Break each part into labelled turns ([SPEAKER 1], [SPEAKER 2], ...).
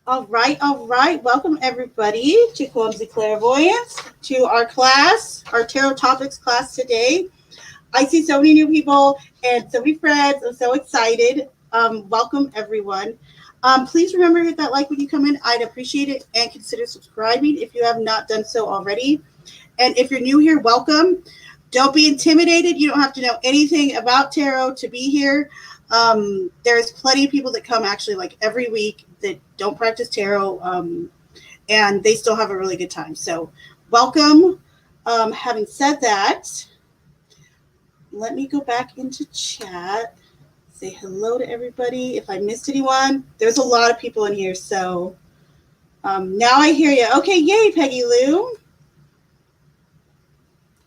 [SPEAKER 1] All right, all right. Welcome everybody to Clumsy Clairvoyance, to our class, our tarot topics class today. I see so many new people and so many friends. I'm so excited. Welcome everyone. Please remember to hit that like when you come in. I'd appreciate it, and consider subscribing if you have not done so already. And if you're new here, welcome. Don't be intimidated. You don't have to know anything about tarot to be here. There's plenty of people that come actually like every week that don't practice tarot, and they still have a really good time. So, welcome. Having said that, let me go back into chat. Say hello to everybody. If I missed anyone, there's a lot of people in here. So now I hear you. Okay, yay, Peggy Lou.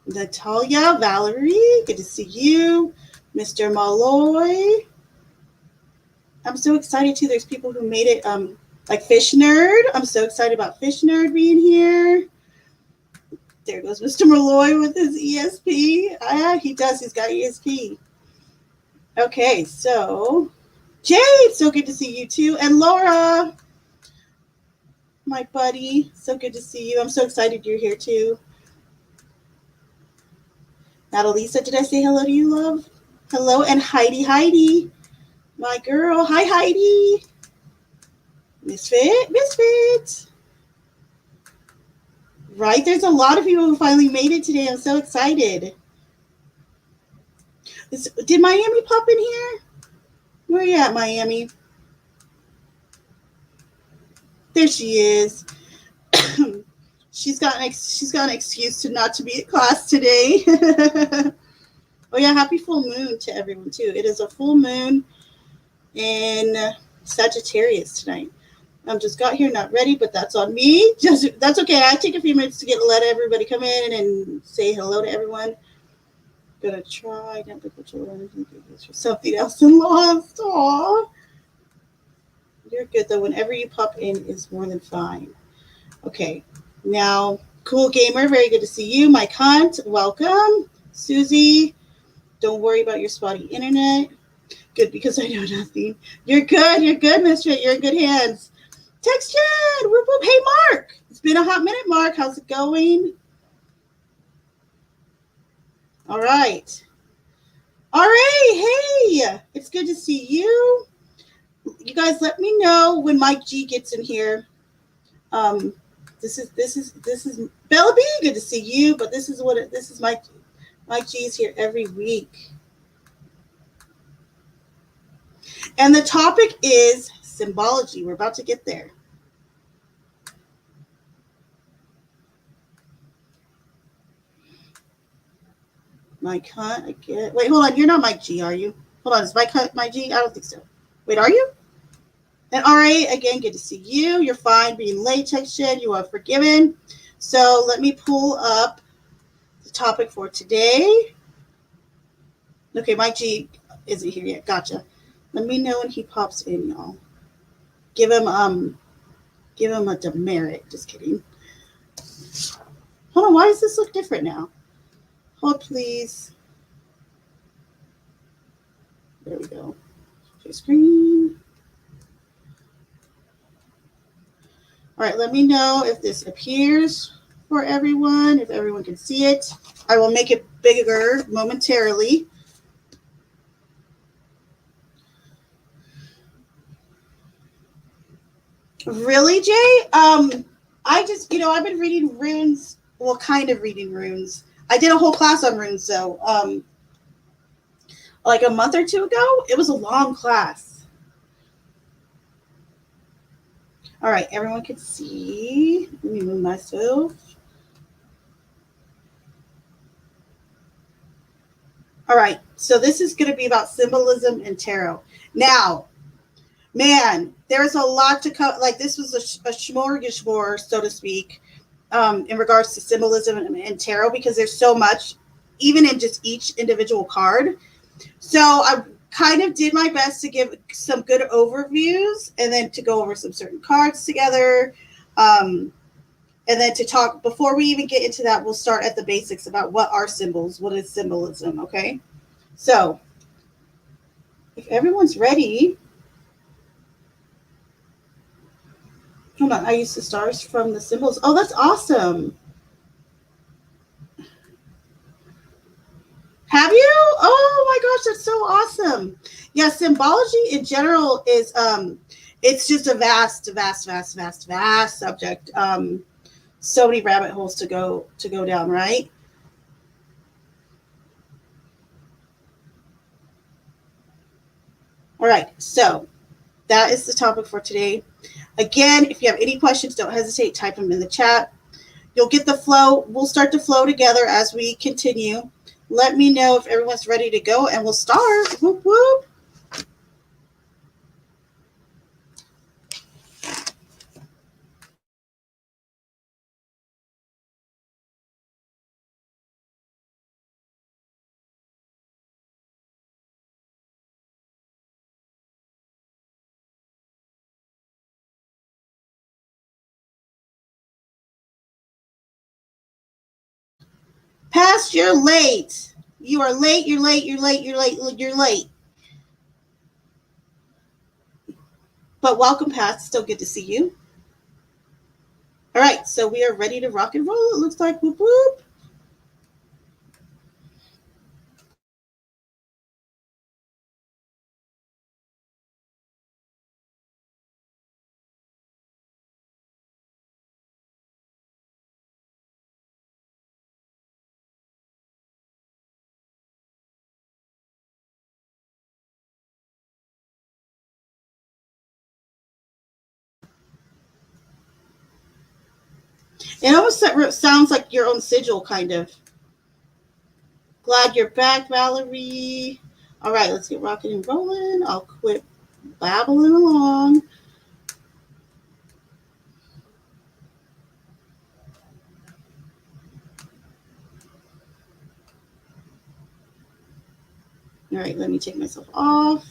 [SPEAKER 1] Natalia, Valerie, good to see you. Mr. Malloy. I'm so excited too. There's people who made it, like Fish Nerd. I'm so excited about Fish Nerd being here. There goes Mr. Malloy with his ESP. He does. He's got ESP. Okay, so Jade, so good to see you too. And Laura, my buddy, so good to see you. I'm so excited you're here too. Natalisa, did I say hello to you, love? Hello, and Heidi, my girl. Hi, Heidi. Misfit. Right, there's a lot of people who finally made it today. I'm so excited. Did Miami pop in here? Where are you at, Miami? There she is. she's got an excuse to not to be at class today. Oh yeah, happy full moon to everyone too. It is a full moon in Sagittarius tonight. I'm just got here not ready, but that's on me. That's okay. I take a few minutes to let everybody come in and say hello to everyone. Gonna try not to put your something else in lost. Aw. You're good though. Whenever you pop in is more than fine. Okay. Now, Cool Gamer, very good to see you. Mike Hunt, welcome. Susie, don't worry about your spotty internet. Good, because I know nothing. You're good, Mistress. You're in good hands. Text chat. Whoop, whoop. Hey, Mark. It's been a hot minute, Mark. How's it going? All right. All right. Hey, it's good to see you. You guys, let me know when Mike G gets in here. This is Bella B. Good to see you. But this is Mike G is here every week. And the topic is symbology. We're about to get there. Mike Hunt, I get. Wait, hold on. You're not Mike G, are you? Hold on. Is Mike Hunt Mike G? I don't think so. Wait, are you? And all right, again, good to see you. You're fine being late, text Shed. You are forgiven. So let me pull up the topic for today. Okay, Mike G isn't here yet. Gotcha. Let me know when he pops in, y'all. Give him a demerit. Just kidding. Hold on, why does this look different now? Hold, please. There we go. Share screen. All right, let me know if this appears for everyone, if everyone can see it. I will make it bigger momentarily. Really, Jay? I just, I've been reading runes. Well, kind of reading runes. I did a whole class on runes, though. Like a month or two ago. It was a long class. All right, everyone can see. Let me move myself. All right, so this is going to be about symbolism and tarot. Now, man, there's a lot to cover. Like, this was a smorgasbord, so to speak, in regards to symbolism and tarot, because there's so much, even in just each individual card. So I kind of did my best to give some good overviews, and then to go over some certain cards together. And then to talk, before we even get into that, we'll start at the basics about what are symbols, what is symbolism, okay? So, if everyone's ready, Hold on, I use the stars from the symbols. Oh, that's awesome. Have you? Oh my gosh, that's so awesome. Yeah, symbology in general is it's just a vast subject. So many rabbit holes to go down, right? All right. So, that is the topic for today. Again, if you have any questions, don't hesitate, type them in the chat. You'll get the flow. We'll start to flow together as we continue. Let me know if everyone's ready to go and we'll start. Whoop whoop. Past, you're late. You are late, you're late, you're late, you're late, you're late. But welcome, Past. Still good to see you. All right, so we are ready to rock and roll. It looks like whoop whoop. It almost sounds like your own sigil, kind of. Glad you're back, Valerie. All right, let's get rocking and rolling. I'll quit babbling along. All right, let me take myself off.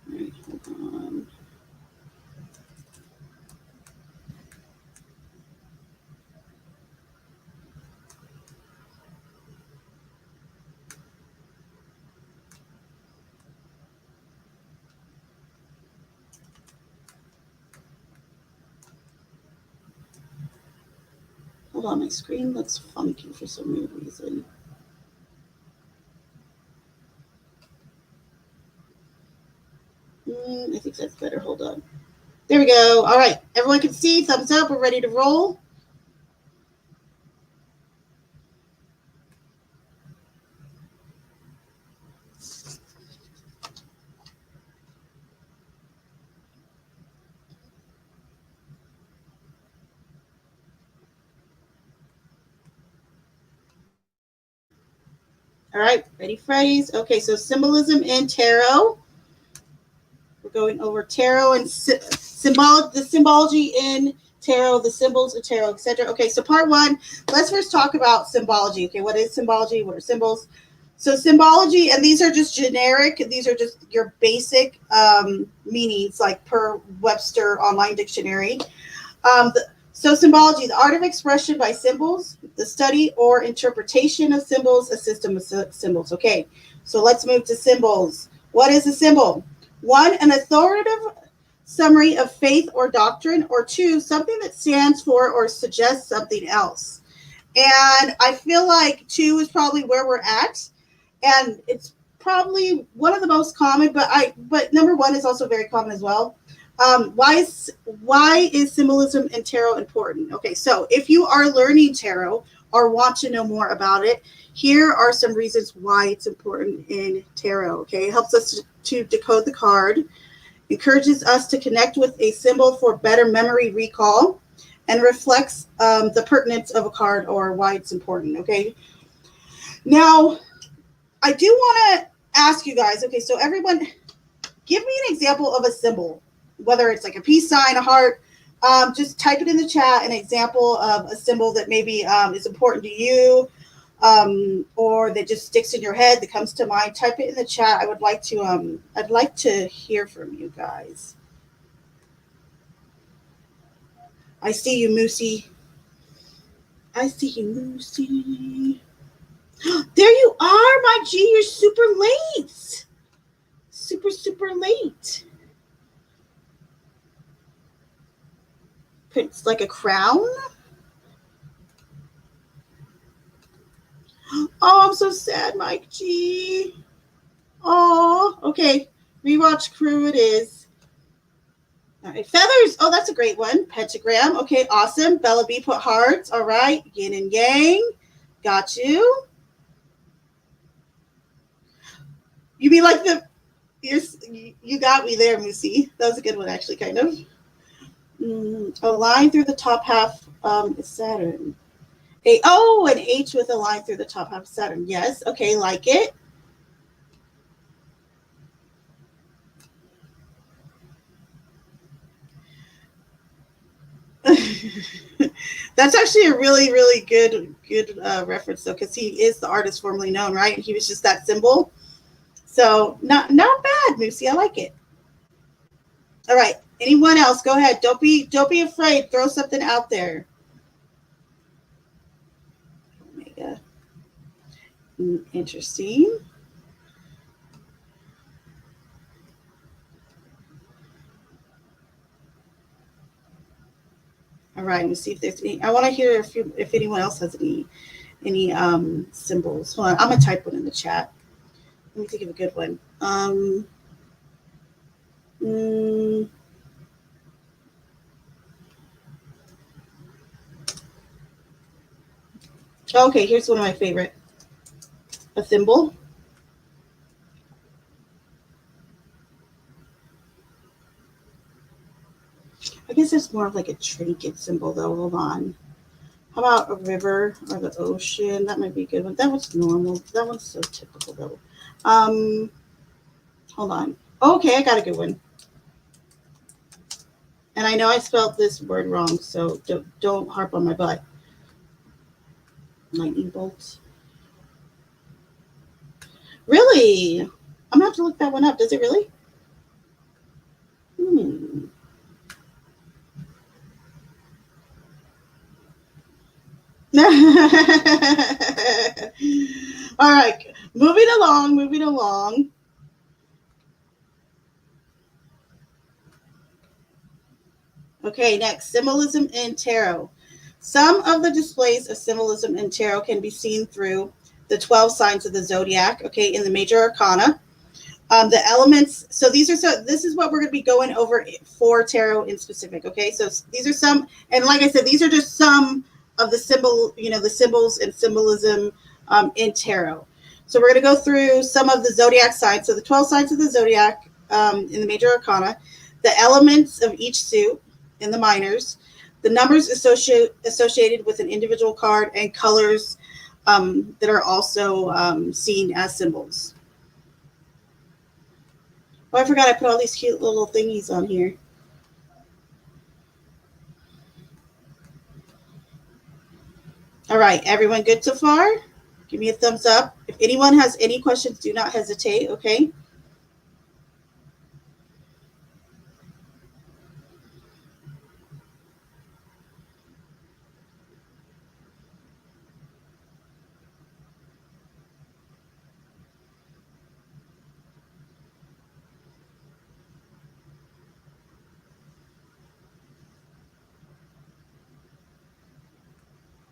[SPEAKER 1] All right, hold on. Hold on, my screen looks funky for some weird reason. I think that's better. Hold on. There we go. All right, everyone can see. Thumbs up. We're ready to roll. All right, ready, Freddy's. Okay, so symbolism in tarot. We're going over tarot and the symbology in tarot, the symbols of tarot, etc. Okay, so part one, let's first talk about symbology. Okay, what is symbology? What are symbols? So symbology, and these are just generic. These are just your basic meanings, like per Webster Online Dictionary. So symbology, the art of expression by symbols, the study or interpretation of symbols, a system of symbols. Okay, so let's move to symbols. What is a symbol? One, an authoritative summary of faith or doctrine, or two, something that stands for or suggests something else. And I feel like two is probably where we're at, and it's probably one of the most common. But number one is also very common as well. Why is symbolism in tarot important? Okay, so if you are learning tarot or want to know more about it, here are some reasons why it's important in tarot. Okay, it helps us to decode the card, encourages us to connect with a symbol for better memory recall, and reflects the pertinence of a card or why it's important. Okay, now I do want to ask you guys. Okay, so everyone, give me an example of a symbol, whether it's like a peace sign, a heart. Just type it in the chat, an example of a symbol that maybe is important to you, or that just sticks in your head, that comes to mind. Type it in the chat. I'd like to hear from you guys. I see you, Moosey. I see you, Moosey. There you are, my G. You're super late. Super, super late. It's like a crown. Oh, I'm so sad, Mike G. Oh, okay. Rewatch crew it is. All right, feathers. Oh, that's a great one. Pentagram. Okay, awesome. Bella B put hearts. All right. Yin and yang. Got you. You mean like the you got me there, Moosey. That was a good one, actually, kind of. A line through the top half is Saturn. An H with a line through the top half of Saturn. Yes. Okay, like it. That's actually a really, really good reference, though, because he is the artist formerly known, right? He was just that symbol. So not bad, Moosey. I like it. All right. Anyone else? Go ahead. Don't be afraid. Throw something out there. Omega. Interesting. All right. Let me see if there's any. I want to hear if anyone else has any symbols. Hold on. I'm gonna type one in the chat. Let me think of a good one. Mm, okay, here's one of my favorite. A thimble. I guess it's more of like a trinket symbol, though. Hold on. How about a river or the ocean? That might be a good one. That one's normal. That one's so typical, though. Hold on. Okay, I got a good one. And I know I spelled this word wrong, so don't harp on my butt. Lightning bolt. Really? I'm gonna have to look that one up. Does it really? All right, moving along. Okay, next, symbolism in tarot. Some of the displays of symbolism in tarot can be seen through the 12 signs of the zodiac, okay, in the major arcana. The elements, this is what we're going to be going over for tarot in specific, okay? So these are some, and like I said, these are just some of the the symbols and symbolism in tarot. So we're going to go through some of the zodiac signs. So the 12 signs of the zodiac in the major arcana, the elements of each suit in the minors, the numbers associated with an individual card, and colors that are also seen as symbols. Oh, I forgot I put all these cute little thingies on here. All right, everyone good so far? Give me a thumbs up. If anyone has any questions, do not hesitate, okay?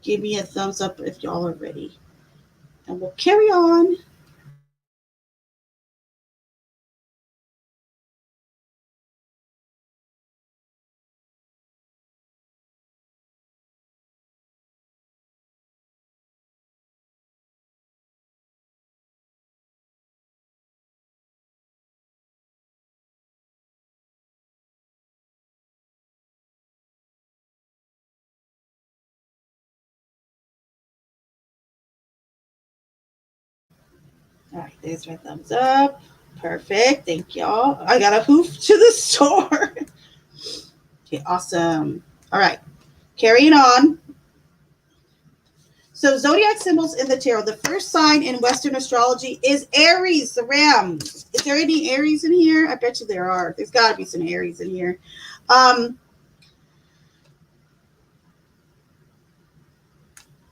[SPEAKER 1] Give me a thumbs up if y'all are ready. And we'll carry on. All right, there's my thumbs up. Perfect. Thank y'all. I got a hoof to the store. Okay, awesome. All right, carrying on. So zodiac symbols in the tarot. The first sign in Western astrology is Aries, the ram. Is there any Aries in here? I bet you there are. There's got to be some Aries in here.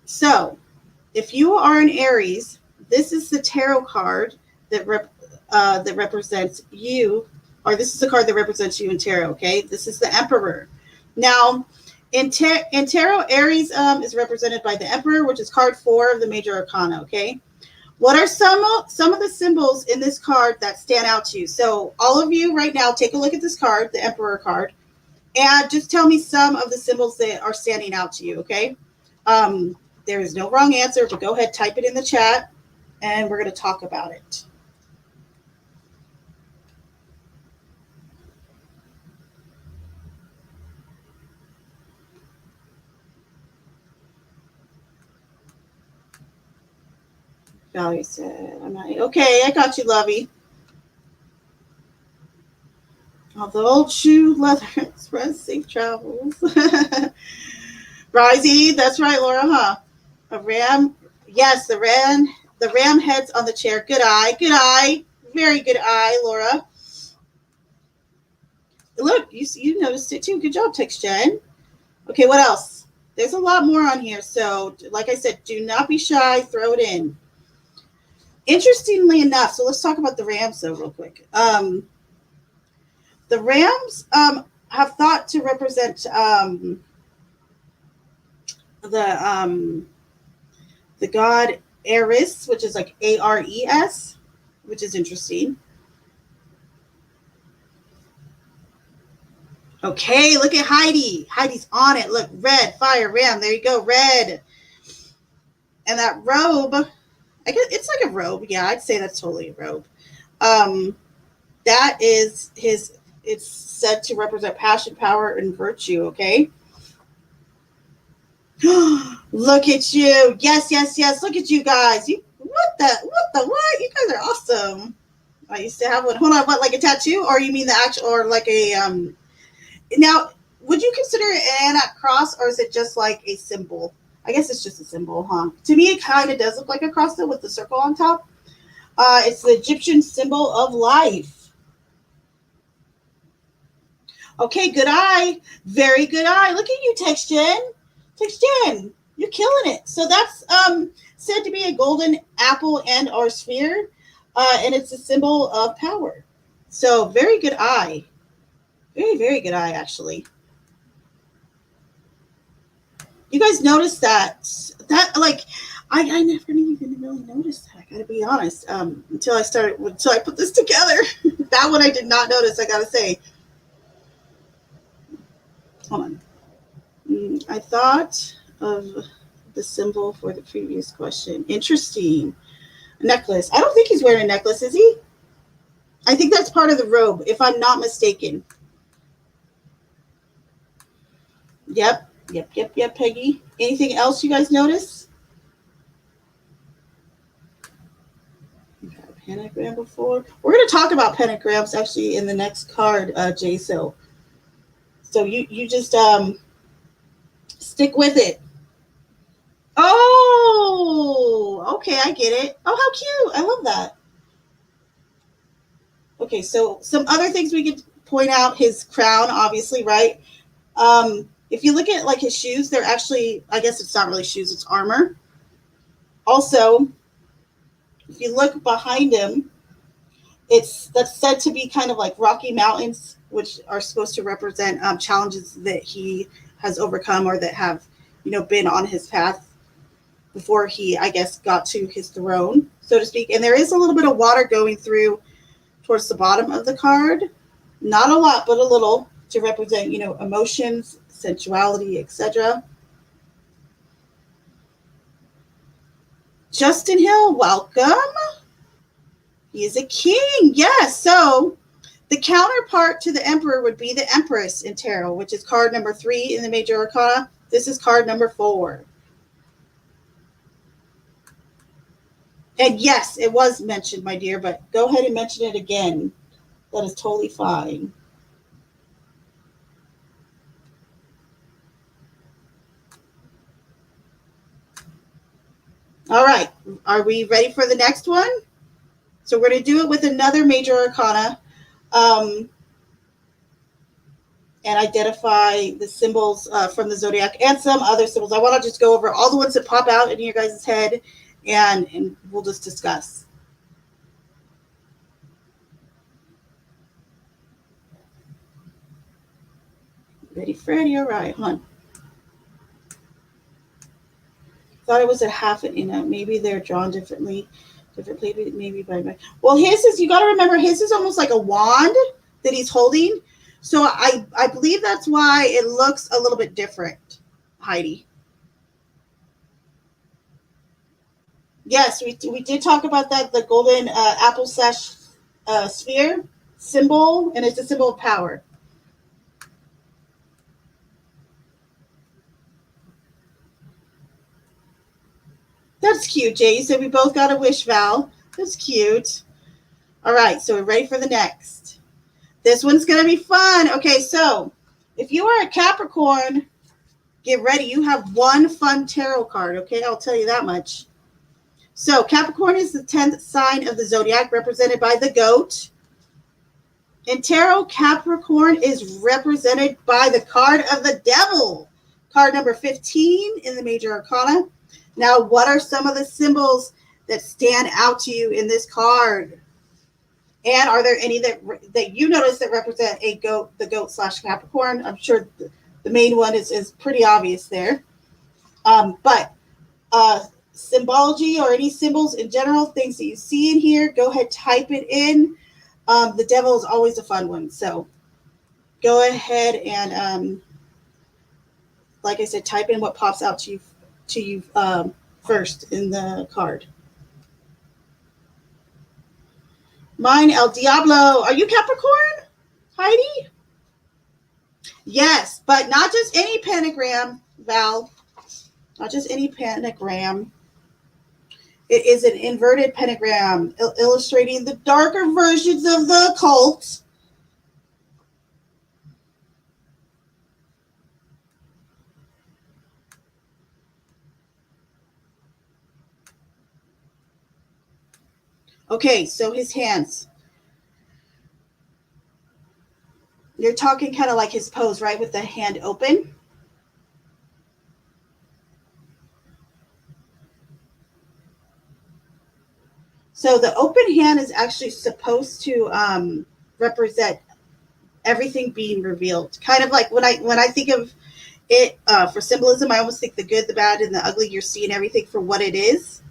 [SPEAKER 1] So If you are an Aries, this is the tarot card that that represents you, or this is the card that represents you in tarot. Okay, this is the Emperor. Now, in tarot, Aries is represented by the Emperor, which is card 4 of the major arcana. Okay, what are some of the symbols in this card that stand out to you? So, all of you right now, take a look at this card, the Emperor card, and just tell me some of the symbols that are standing out to you. Okay. There is no wrong answer, but go ahead, type it in the chat, and we're going to talk about it. Valerie said, I'm not, okay, I got you, Lovey. Although old shoe leather express safe travels. Risey, that's right, Laura, huh? A ram, yes, the ram heads on the chair. Good eye, very good eye, Laura. Look, you noticed it too. Good job, Text Jen. Okay, what else? There's a lot more on here, so like I said, do not be shy. Throw it in. Interestingly enough, so let's talk about the Rams though real quick. The Rams have thought to represent the god Ares, which is like Ares, which is interesting. Okay, look at Heidi. Heidi's on it. Look, red, fire, ram. There you go, red. And that robe, I guess it's like a robe. Yeah, I'd say that's totally a robe. That is his, it's said to represent passion, power, and virtue, okay? Look at you. Yes. Look at you guys. What? You guys are awesome. I used to have one. Hold on, what, like a tattoo? Or you mean the actual, or like a, now, would you consider it an cross, or is it just like a symbol? I guess it's just a symbol, huh? To me, it kind of does look like a cross, though, with the circle on top. It's the Egyptian symbol of life. Okay, good eye. Very good eye. Look at you, Text Jen. You're killing it. So that's said to be a golden apple and or sphere, and it's a symbol of power. So very good eye. Very, very good eye, actually. You guys noticed that like I never even really noticed that. I gotta be honest. Until I put this together. That one I did not notice, I gotta say. Hold on. I thought of the symbol for the previous question. Interesting. A necklace. I don't think he's wearing a necklace, is he? I think that's part of the robe, if I'm not mistaken. Yep, Peggy. Anything else you guys notice? You've had a pentagram before. We're going to talk about pentagrams actually in the next card, Jay. So you just stick with it. Oh, okay, I get it. Oh, how cute. I love that. Okay, so some other things we could point out, his crown, obviously, right? If you look at like his shoes, they're actually, I guess it's not really shoes, it's armor. Also, if you look behind him, that's said to be kind of like rocky mountains, which are supposed to represent challenges that he has overcome or that have, been on his path before he, I guess, got to his throne, so to speak. And there is a little bit of water going through towards the bottom of the card. Not a lot, but a little, to represent, emotions, sensuality, etc. Justin Hill, welcome. He is a king. Yes. So the counterpart to the emperor would be the empress in tarot, which is card number 3 in the major arcana. This is card number 4. And yes, it was mentioned, my dear, but go ahead and mention it again. That is totally fine. All right. Are we ready for the next one? So we're going to do it with another major arcana. and identify the symbols from the zodiac and some other symbols. I want to just go over all the ones that pop out in your guys' head, and we'll just discuss. Ready, Freddy? All right, hold on. Thought it was a half, maybe they're drawn differently, maybe by. Well, his is, you got to remember, his is almost like a wand that he's holding. So I believe that's why it looks a little bit different, Heidi. Yes, we did talk about that, the golden apple slash sphere symbol, and it's a symbol of power. That's cute, Jay. So we both got a wish, Val. That's cute. All right, so we're ready for the next. This one's going to be fun. Okay, so if you are a Capricorn, get ready. You have one fun tarot card, okay? I'll tell you that much. So Capricorn is the 10th sign of the zodiac, represented by the goat. In tarot, Capricorn is represented by the card of the devil, card number 15 in the major arcana. Now, what are some of the symbols that stand out to you in this card? And are there any that you notice that represent a goat, the goat slash Capricorn? I'm sure the main one is pretty obvious there. But symbology or any symbols in general, things that you see in here, go ahead, type it in. The devil is always a fun one. So go ahead and, like I said, type in what pops out to you first in the card. Mine, El Diablo. Are you Capricorn, Heidi? Yes, but not just any pentagram, Val. Not just any pentagram. It is an inverted pentagram illustrating the darker versions of the occult. Okay, so his hands. You're talking kind of like his pose, right? With the hand open. So the open hand is actually supposed to represent everything being revealed. Kind of like when I think of it for symbolism, I almost think the good, the bad, and the ugly. You're seeing everything for what it is.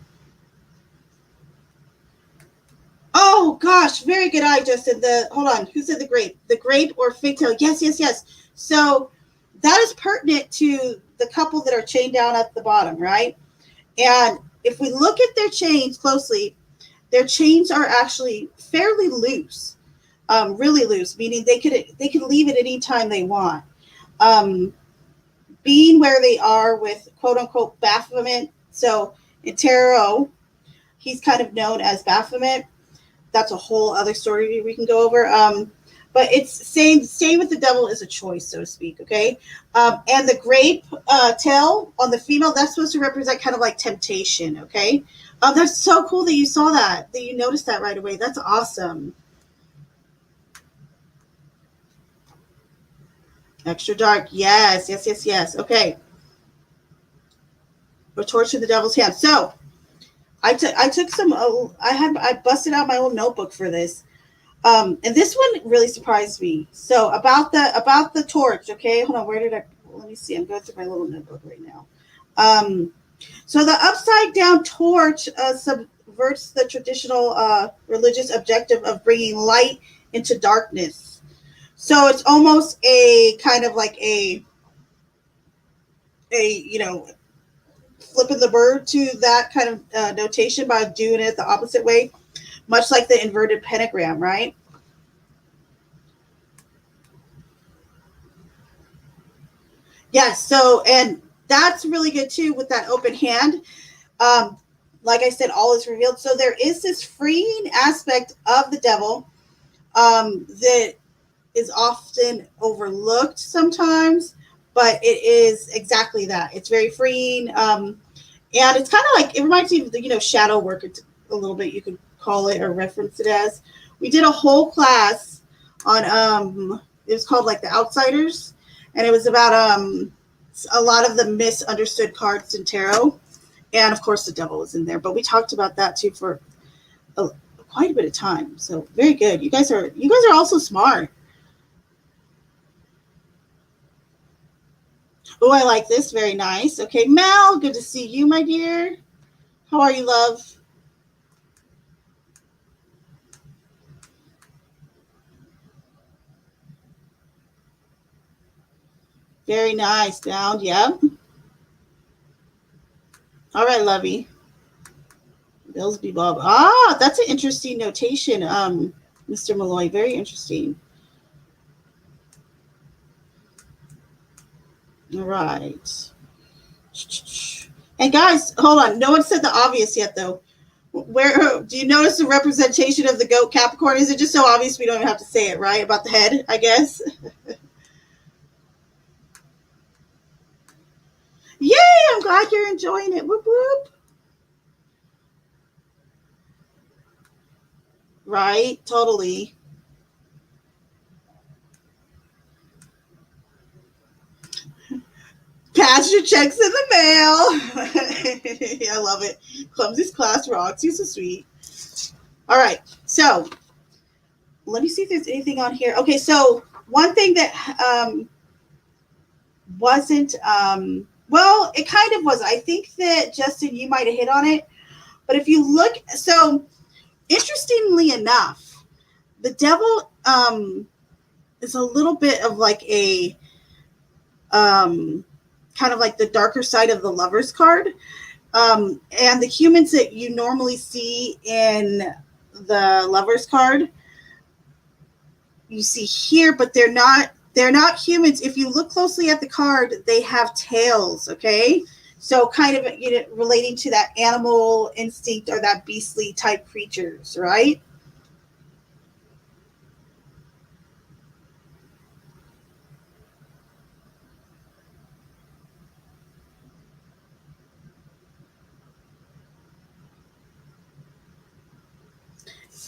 [SPEAKER 1] Oh gosh, very good eye, Justin. Hold on, who said the grape? The grape or figtail? Yes, yes, yes. So that is pertinent to the couple that are chained down at the bottom, right? And if we look at their chains closely, their chains are actually fairly loose, really loose, meaning they could leave it any time they want. Being where they are with quote unquote Baphomet. So in tarot, he's kind of known as Baphomet. That's a whole other story we can go over. But it's saying staying with the devil is a choice, so to speak. Okay. And the grape tail on the female, that's supposed to represent kind of like temptation. Okay. That's so cool that you saw that you noticed that right away. That's awesome. Extra dark. Yes, yes, yes, yes. Okay. We're torching the devil's hand. So I took some. I busted out my old notebook for this, and this one really surprised me. So about the torch. Okay, hold on. Where did I? Let me see. I'm going through my little notebook right now. So the upside down torch subverts the traditional religious objective of bringing light into darkness. So it's almost a kind of like a flipping the bird to that kind of notation by doing it the opposite way, much like the inverted pentagram, right? Yes. So, and that's really good too with that open hand. Like I said, all is revealed. So there is this freeing aspect of the devil that is often overlooked sometimes, but it is exactly that. It's very freeing. And it's kind of like, it reminds me of, shadow work a little bit, you could call it or reference it as. We did a whole class on, it was called like The Outsiders, and it was about a lot of the misunderstood cards in tarot, and of course the devil was in there. But we talked about that too for quite a bit of time. So very good. You guys are also smart. Oh, I like this. Very nice. Okay, Mel, good to see you, my dear. How are you, love? Very nice. Down. Yep. All right, lovey. Billsby Bob. Ah, that's an interesting notation, Mr. Malloy. Very interesting. All right. And guys, hold on. No one said the obvious yet, though. Where do you notice the representation of the goat Capricorn? Is it just so obvious we don't even have to say it, right? About the head, I guess. Yay! I'm glad you're enjoying it. Whoop whoop. Right? Totally. Cash your checks in the mail. I love it. Clumsy's class rocks. You're so sweet. All right. So let me see if there's anything on here. Okay. So one thing that wasn't, well, it kind of was. I think that, Justin, you might have hit on it. But if you look, so interestingly enough, the devil is a little bit of like a kind of like the darker side of the Lover's card. And the humans that you normally see in the Lover's card, you see here, but they're not humans. If you look closely at the card, they have tails, okay? So kind of, you know, relating to that animal instinct or that beastly type creatures, right?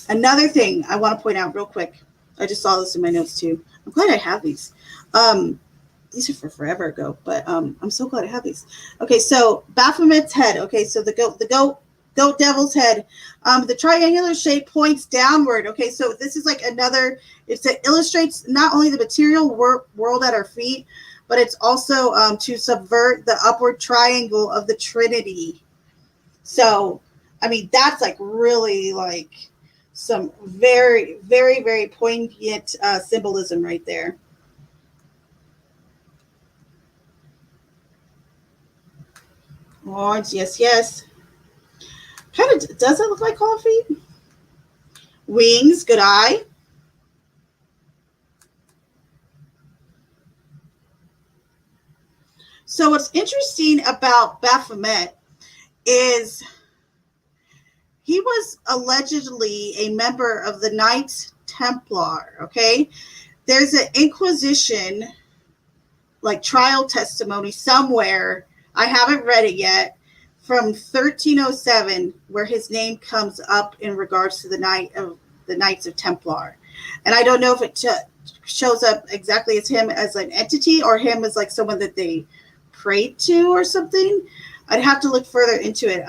[SPEAKER 1] Another thing I want to point out real quick. I just saw this in my notes too. I'm glad I have these. These are for forever ago, but I'm so glad I have these. Okay, so Baphomet's head. Okay, so the goat devil's head. The triangular shape points downward. Okay, so this is like another. It illustrates not only the material world at our feet, but it's also to subvert the upward triangle of the Trinity. So, I mean, that's like really like some very, very, very poignant symbolism right there. Orange, yes, yes. Kind of, does it look like coffee? Wings, good eye. So what's interesting about Baphomet is he was allegedly a member of the Knights Templar, okay? There's an Inquisition, like trial testimony somewhere, I haven't read it yet, from 1307, where his name comes up in regards to the Knights of Templar. And I don't know if it shows up exactly as him as an entity or him as like someone that they prayed to or something. I'd have to look further into it.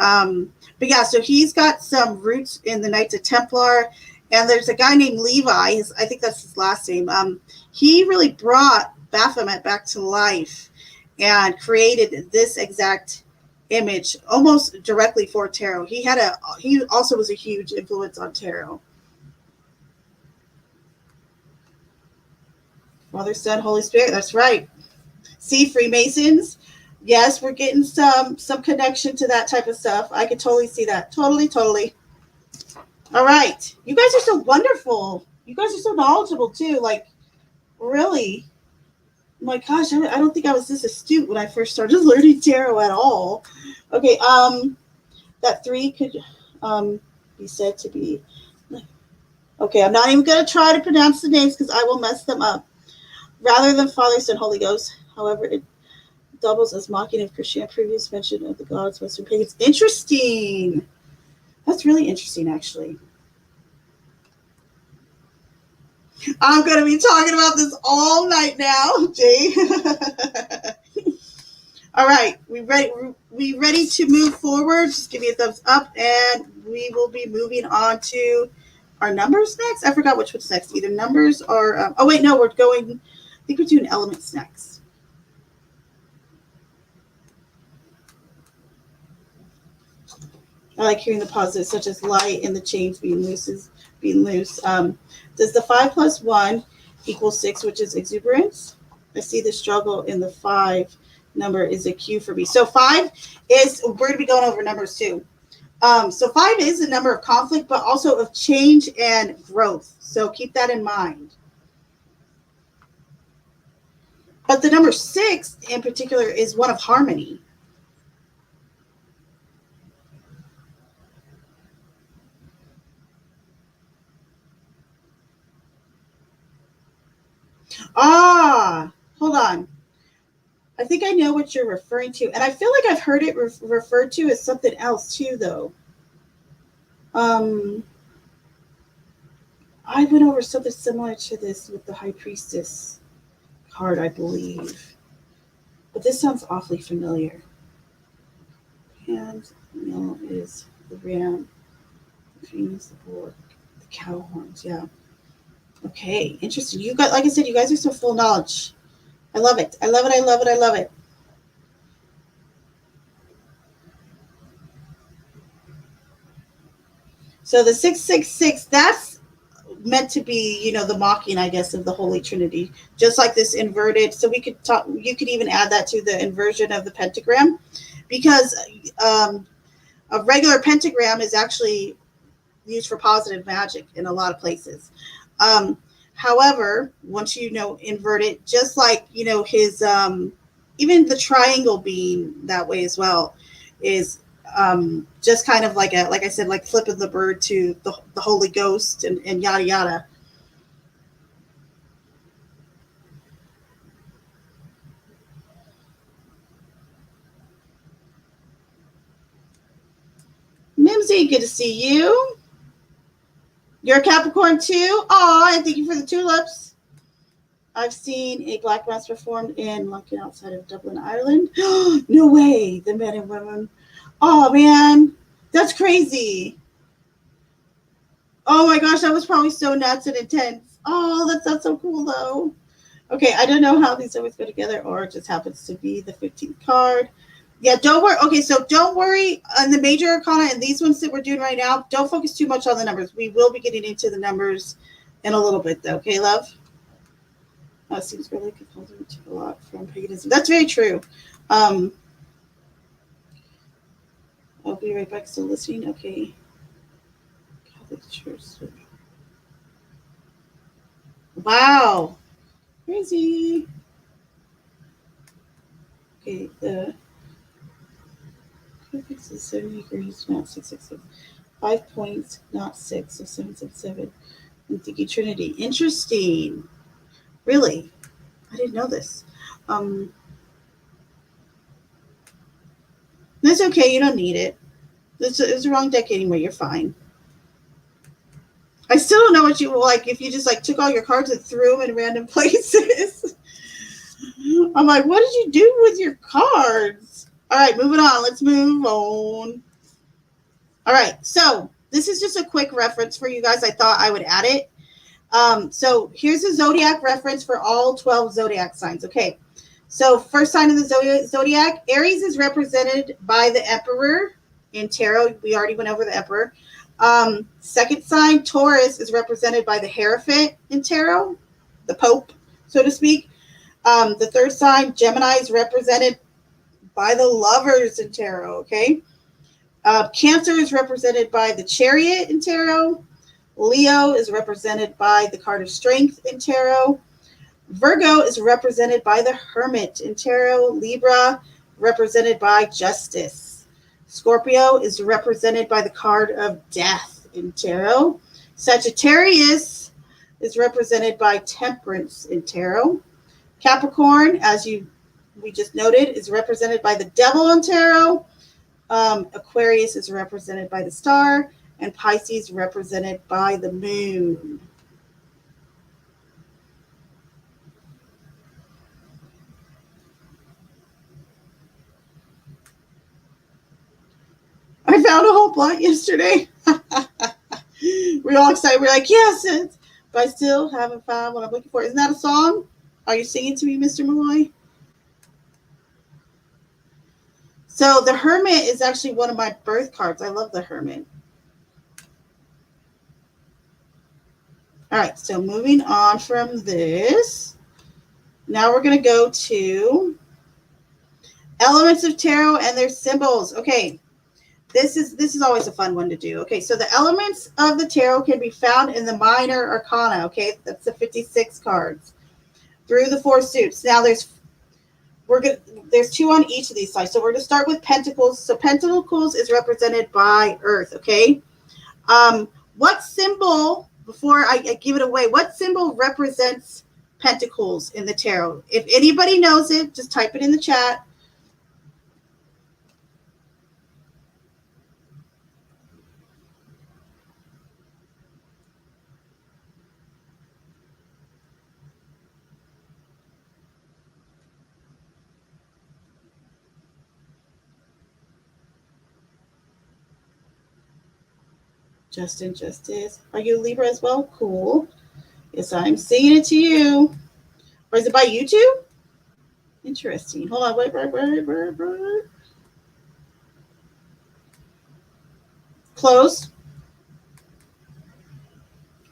[SPEAKER 1] But yeah, so he's got some roots in the Knights of Templar. And there's a guy named Levi, I think that's his last name. He really brought Baphomet back to life and created this exact image almost directly for tarot. He also was a huge influence on tarot. Father, Son, Holy Spirit. That's right. See, Freemasons. Yes, we're getting some connection to that type of stuff. I could totally see that. Totally, totally. All right. You guys are so wonderful. You guys are so knowledgeable too. Like, really. Oh my gosh, I don't think I was this astute when I first started learning tarot at all. Okay, that 3 could be said to be. Okay, I'm not even going to try to pronounce the names because I will mess them up. Rather than Father, Son, Holy Ghost, however, it doubles as mocking of Christianity. Previous mention of the gods, Western pagans. Interesting. That's really interesting, actually. I'm going to be talking about this all night now, Jay. All right, we ready to move forward? Just give me a thumbs up, and we will be moving on to our numbers next. I forgot which one's next. Either numbers or oh wait, no, we're going. I think we're doing elements next. I like hearing the positives, such as light and the chains being loose. Does the 5 plus 1 equal 6, which is exuberance? I see the struggle in the 5 number is a cue for me. So 5 is, we're going to be going over numbers too. So 5 is a number of conflict, but also of change and growth. So keep that in mind. But the number 6 in particular is one of harmony. Hold on. I think I know what you're referring to. And I feel like I've heard it referred to as something else too, though. I went over something similar to this with the High Priestess card, I believe. But this sounds awfully familiar. And is the ram, the phoenix, the boar, the cow horns. Yeah. Okay, interesting. You got, like I said, you guys are so full of knowledge. I love it. I love it. I love it. I love it. So the 666, that's meant to be, the mocking, I guess, of the Holy Trinity, just like this inverted. So we could talk. You could even add that to the inversion of the pentagram, because a regular pentagram is actually used for positive magic in a lot of places. However, once invert it, just like his even the triangle being that way as well is just kind of like I said, like flipping the bird to the Holy Ghost and yada yada. Mimsy, good to see you. You're a Capricorn too? Aw, and thank you for the tulips. I've seen a black mass performed in Lunken outside of Dublin, Ireland. No way, the men and women. Oh man, that's crazy. Oh my gosh, that was probably so nuts and intense. Oh, that's so cool though. Okay, I don't know how these always go together, or it just happens to be the 15th card. Yeah, don't worry. Okay, so don't worry on the major arcana and these ones that we're doing right now. Don't focus too much on the numbers. We will be getting into the numbers in a little bit, though. Okay, love? It seems really Catholicism took a lot from paganism. That's very true. I'll be right back. Still listening? Okay. Catholic Church. Wow. Crazy. Okay, the perfect is 70 degrees, not 666. 5 points, not 6, so 777. And Thinking Trinity. Interesting. Really? I didn't know this. That's okay. You don't need it. It's the wrong deck anyway. You're fine. I still don't know what you like if you just like took all your cards and threw them in random places. I'm like, what did you do with your cards? All right, moving on. Let's move on. All right, so this is just a quick reference for you guys. I thought I would add it. So here's a zodiac reference for all 12 zodiac signs. Okay, so first sign of the zodiac, Aries is represented by the Emperor in tarot. We already went over the Emperor. Second sign, Taurus, is represented by the Hierophant in tarot, the Pope, so to speak. The third sign, Gemini, is represented by the Lovers in tarot. Okay. Cancer is represented by the Chariot in tarot. Leo is represented by the card of Strength in tarot. Virgo is represented by the Hermit in tarot. Libra, represented by Justice. Scorpio is represented by the card of Death in tarot. Sagittarius is represented by Temperance in tarot. Capricorn, as we just noted, is represented by the Devil in tarot. Aquarius is represented by the Star, and Pisces represented by the Moon. found a whole plot yesterday. We're all excited. We're like, yes, but I still haven't found what I'm looking for. Isn't that a song? Are you singing to me, Mr. Malloy? So the Hermit is actually one of my birth cards. I love the Hermit. All right, so moving on from this, now we're going to go to elements of tarot and their symbols. Okay, this is always a fun one to do. Okay, so the elements of the tarot can be found in the minor arcana. Okay, that's the 56 cards through the 4 suits. Now there's 2 on each of these sides. So we're going to start with Pentacles. So Pentacles is represented by Earth. Okay, what symbol? Before I give it away, what symbol represents Pentacles in the tarot? If anybody knows it, just type it in the chat. Justin Justice. Are you a Libra as well? Cool. Yes, I'm singing it to you. Or is it by YouTube? Interesting. Hold on. Wait. Close.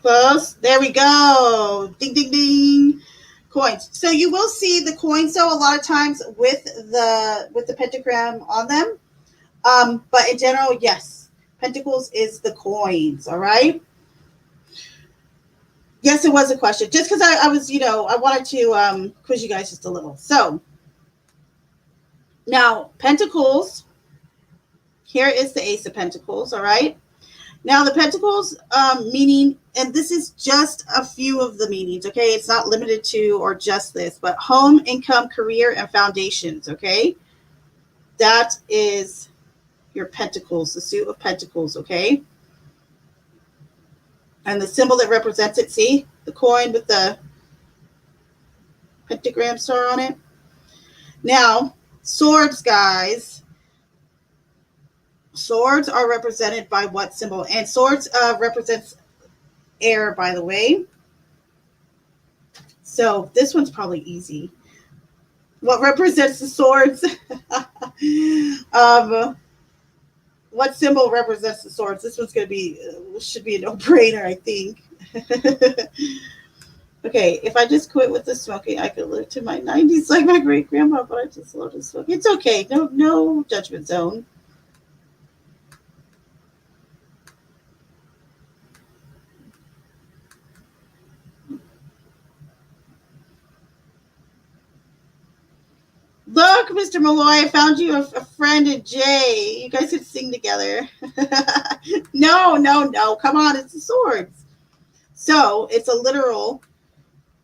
[SPEAKER 1] Close. There we go. Ding, ding, ding. Coins. So you will see the coins, though, a lot of times with the pentagram on them. But in general, yes, Pentacles is the coins. All right. Yes, it was a question. Just because I was, I wanted to quiz you guys just a little. So now Pentacles. Here is the Ace of Pentacles. All right. Now the Pentacles meaning, and this is just a few of the meanings. Okay, it's not limited to or just this, but home, income, career, and foundations. Okay, that is your Pentacles, the suit of Pentacles. Okay. And the symbol that represents it, see? The coin with the pentagram star on it. Now, swords, guys. Swords are represented by what symbol? And swords represents air, by the way. So this one's probably easy. What represents the swords? What symbol represents the swords? This one's should be a no-brainer, I think. Okay, if I just quit with the smoking, I could live to my 90s like my great grandma, but I just love to smoke. It's okay. No judgment zone. Look, Mr. Malloy, I found you a friend in Jay. You guys could sing together. No. Come on, it's the swords. So it's a literal.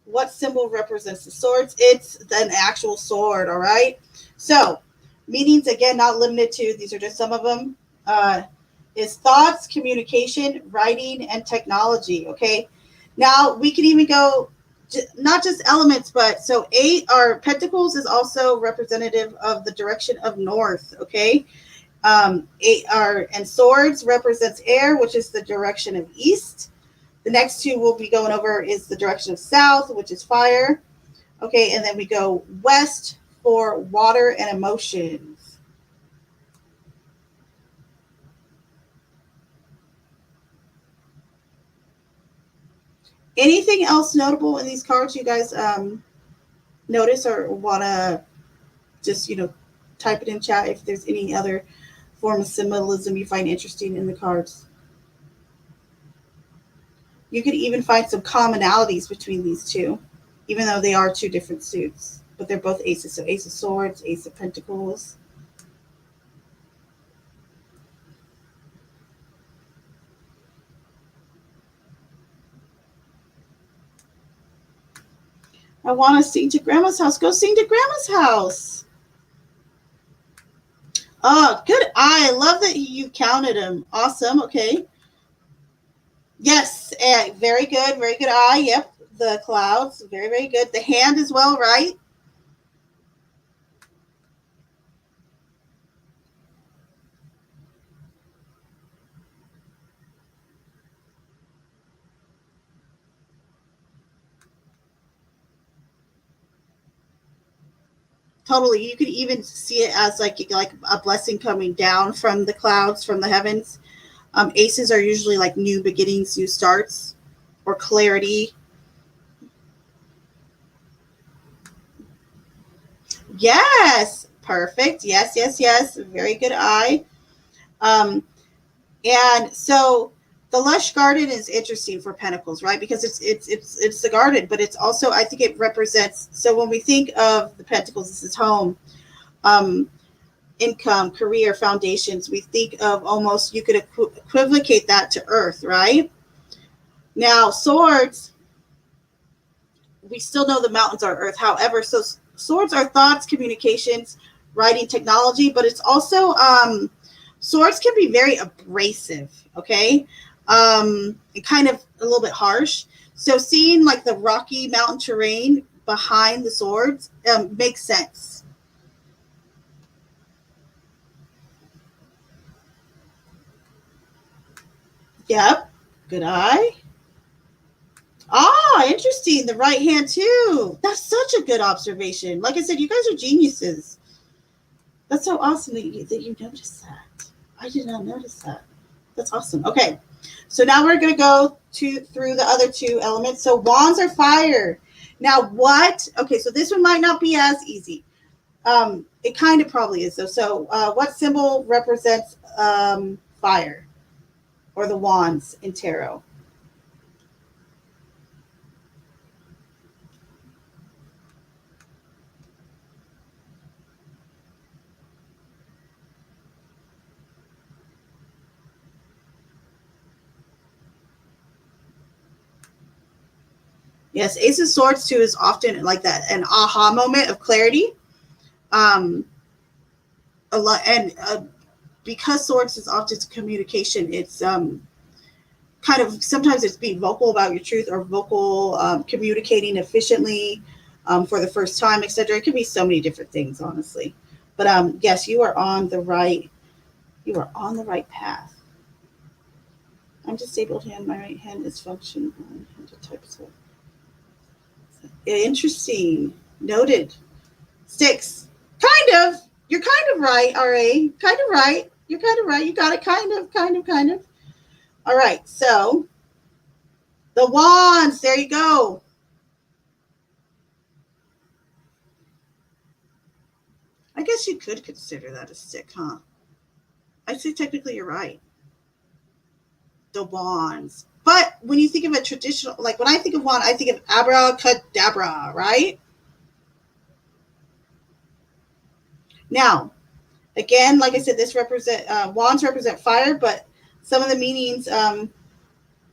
[SPEAKER 1] What symbol represents the swords? It's an actual sword, all right? So meanings, again, not limited to, these are just some of them, is thoughts, communication, writing, and technology, okay? Now, we can even go, not just elements, but so 8 are Pentacles is also representative of the direction of north, okay? 8 are, and swords represents air, which is the direction of east. The next 2 we'll be going over is the direction of south, which is fire. Okay, and then we go west for water and emotions. Anything else notable in these cards you guys notice or want to just, type it in chat if there's any other form of symbolism you find interesting in the cards? You could even find some commonalities between these 2, even though they are 2 different suits, but they're both aces. So Ace of Swords, Ace of Pentacles. I want to sing to Grandma's house. Go sing to Grandma's house. Oh, good eye. I love that you counted them. Awesome. Okay. Yes, very good. Very good eye. Yep, the clouds. Very, very good. The hand as well, right? Totally. You could even see it as like a blessing coming down from the clouds, from the heavens. Aces are usually like new beginnings, new starts, or clarity. Yes, perfect. Yes, yes, yes. Very good eye. Um, and so the lush garden is interesting for Pentacles, right? Because it's the garden, but it's also, I think it represents. So when we think of the Pentacles, this is home, um, income, career, foundations. We think of almost, you could equivocate that to Earth, right? Now swords, we still know the mountains are Earth. However, so swords are thoughts, communications, writing, technology, but it's also swords can be very abrasive, okay? And kind of a little bit harsh. So seeing like the rocky mountain terrain behind the swords makes sense. Yep. Good eye. Ah, interesting. The right hand too. That's such a good observation. Like I said, you guys are geniuses. That's so awesome that you noticed that. I did not notice that. That's awesome. Okay, so now we're going to go through the other two elements. So wands are fire. Now what? Okay, so this one might not be as easy. It kind of probably is though. So what symbol represents fire or the wands in tarot? Yes, Ace of Swords too is often like that, an aha moment of clarity. A lot, and because Swords is often communication, it's kind of sometimes it's being vocal about your truth or vocal communicating efficiently for the first time, etc. It could be so many different things, honestly. But yes, you are on the right. You are on the right path. I'm disabled hand. My right hand is functional. Interesting. Noted. Six. Kind of. You're kind of right, RA. Kind of right. You're kind of right. You got it. Kind of. All right. So the wands. There you go. I guess you could consider that a stick, huh? I'd say technically you're right. The wands. But when you think of a traditional, like when I think of wand, I think of abracadabra, right? Now, again, like I said, this wands represent fire, but some of the meanings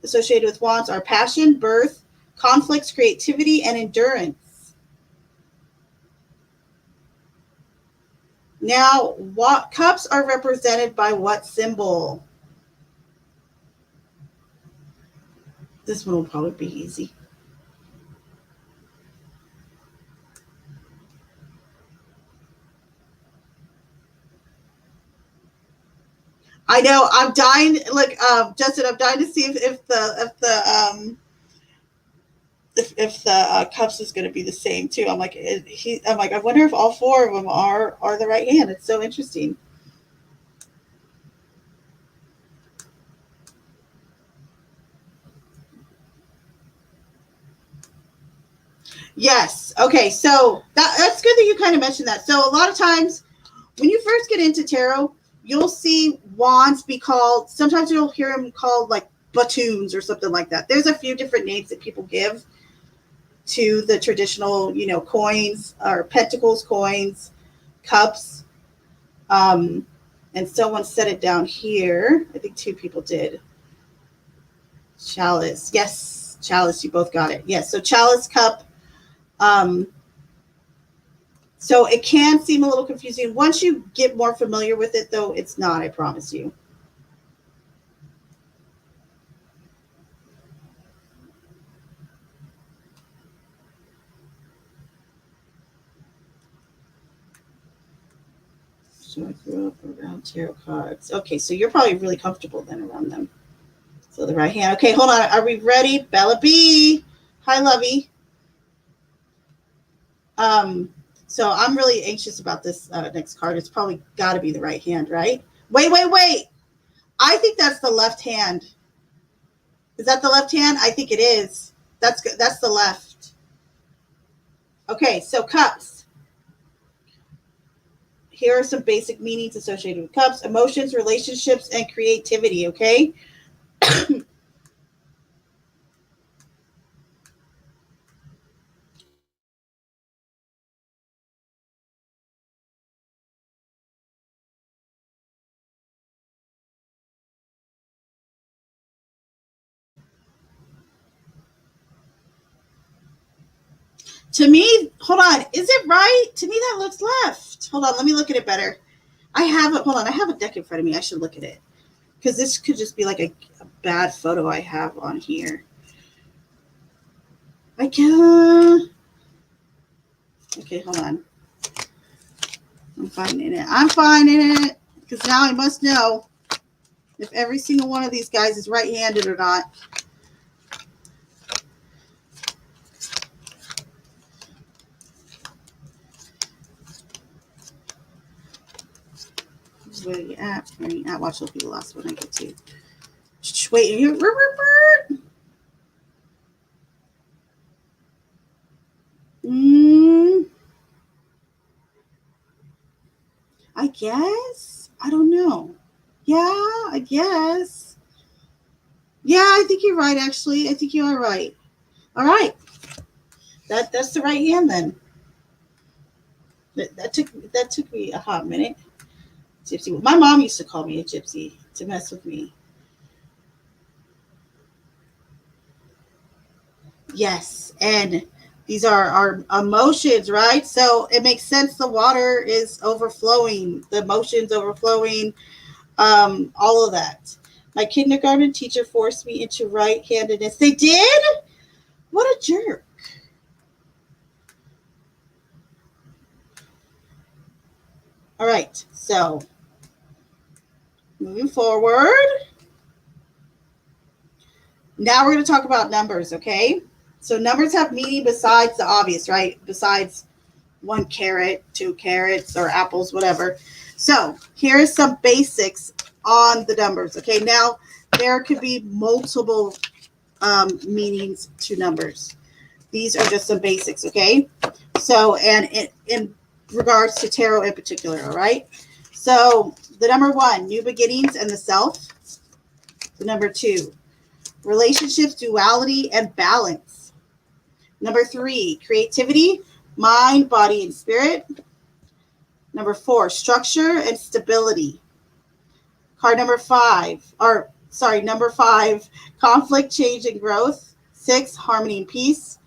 [SPEAKER 1] associated with wands are passion, birth, conflicts, creativity, and endurance. Now, what cups are represented by what symbol? This one will probably be easy. I know. I'm dying. Look, Justin, I'm dying to see if the cups is going to be the same too. I'm like, I wonder if all four of them are the right hand. It's so interesting. Yes. Okay. So that's good that you kind of mentioned that. So a lot of times when you first get into tarot, you'll see wands be called. Sometimes you'll hear them called like batoons or something like that. There's a few different names that people give to the traditional, coins or pentacles, coins, cups. And someone set it down here. I think two people did. Chalice. Yes, chalice. You both got it. Yes. So chalice, cup. So it can seem a little confusing. Once you get more familiar with it, though, it's not, I promise you. So I grew up around tarot cards. Okay, so you're probably really comfortable then around them. So the right hand. Okay, hold on. Are we ready? Bella B. Hi, Lovey. So I'm really anxious about this next card. It's probably got to be the right hand, right? Wait. I think that's the left hand. Is that the left hand? I think it is. That's good. That's the left. Okay, so cups. Here are some basic meanings associated with cups: emotions, relationships, and creativity. Okay. To me, hold on. Is it right? To me, that looks left. Hold on. Let me look at it better. I have it. Hold on. I have a deck in front of me. I should look at it because this could just be like a bad photo I have on here. I can't. Okay, hold on. I'm finding it because now I must know if every single one of these guys is right-handed or not. Where are you at? Where are you at? Watch, will be the last one I get to. Wait, you. I guess. I don't know. Yeah, I guess. Yeah, I think you're right. Actually, I think you are right. All right, that's the right hand then. That took me a hot minute. Gypsy. My mom used to call me a gypsy to mess with me. Yes, and these are our emotions, right? So it makes sense. The water is overflowing, the emotions overflowing, all of that. My kindergarten teacher forced me into right-handedness. They did? What a jerk. All right, so moving forward. Now we're going to talk about numbers, okay? So numbers have meaning besides the obvious, right? Besides 1 carat, 2 carats, or apples, whatever. So here is some basics on the numbers, okay? Now, there could be multiple meanings to numbers. These are just some basics, okay? So, and in regards to tarot in particular, all right? So the number 1, new beginnings and the self. The number 2, relationships, duality, and balance. Number 3, creativity, mind, body, and spirit. Number 4, structure and stability. Card number 5, number 5, conflict, change, and growth. 6, harmony and peace.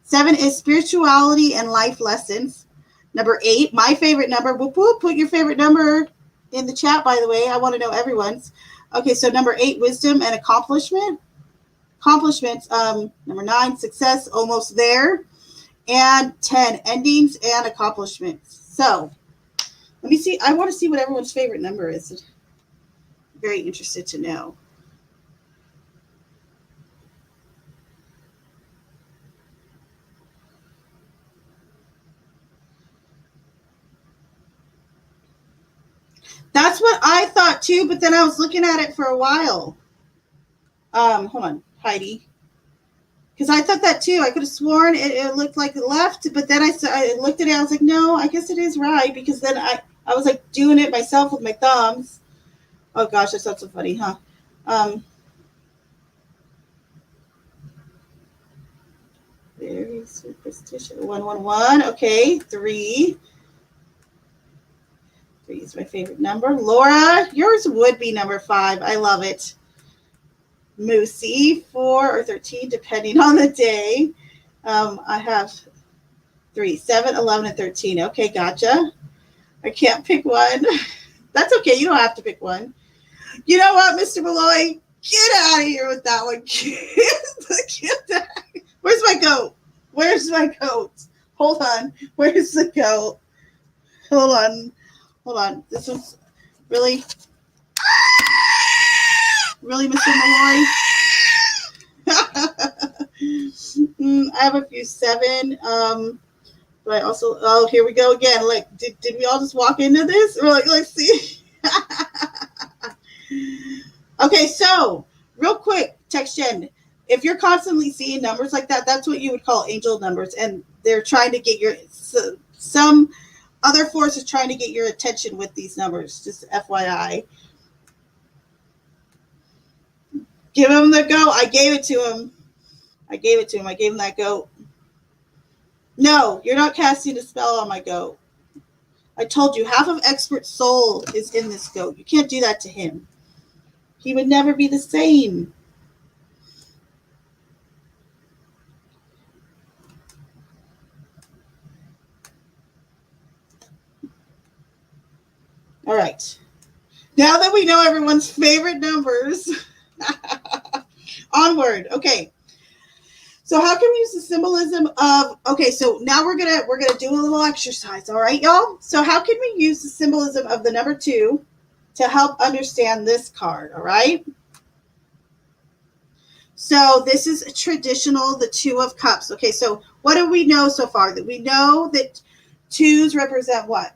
[SPEAKER 1] 7 is spirituality and life lessons. Number 8, my favorite number. Whoop, whoop, put your favorite number in the chat, by the way. I want to know everyone's. Okay, so number 8, wisdom and accomplishments. Number 9, success, almost there. And 10, endings and accomplishments. So let me see. I want to see what everyone's favorite number is. I'm very interested to know. That's what I thought too, but then I was looking at it for a while. Hold on, Heidi. Because I thought that too. I could have sworn it looked like left, but then I looked at it. I was like, no, I guess it is right. Because then I was like doing it myself with my thumbs. Oh gosh, that sounds so funny, huh? Very superstitious. 111. Okay, 3. 3 is my favorite number. Laura, yours would be number 5. I love it. Moosey, 4 or 13, depending on the day. I have 3, 7, 11, and 13. Okay, gotcha. I can't pick one. That's okay. You don't have to pick one. You know what, Mr. Malloy? Get out of here with that one. Get that. Where's my goat? Where's my goat? Hold on. Where's the goat? Hold on. This one's really, Mr. Malloy. I have a few 7. But I also, oh, here we go again. Like, did we all just walk into this? We're like, let's see. Okay, so real quick, text Jen. If you're constantly seeing numbers like that, that's what you would call angel numbers, and they're trying to get your some other force is trying to get your attention with these numbers. Just FYI. Give him the go. I gave it to him. I gave it to him. I gave him that goat. No, you're not casting a spell on my goat. I told you, half of Expert Soul is in this goat. You can't do that to him. He would never be the same. All right. Now that we know everyone's favorite numbers, onward. Okay. So how can we use the symbolism of, okay, so now we're gonna do a little exercise, all right, y'all? So how can we use the symbolism of the number 2 to help understand this card, all right? So this is traditional, the 2 of Cups. Okay, so what do we know so far? That we know that 2s represent what?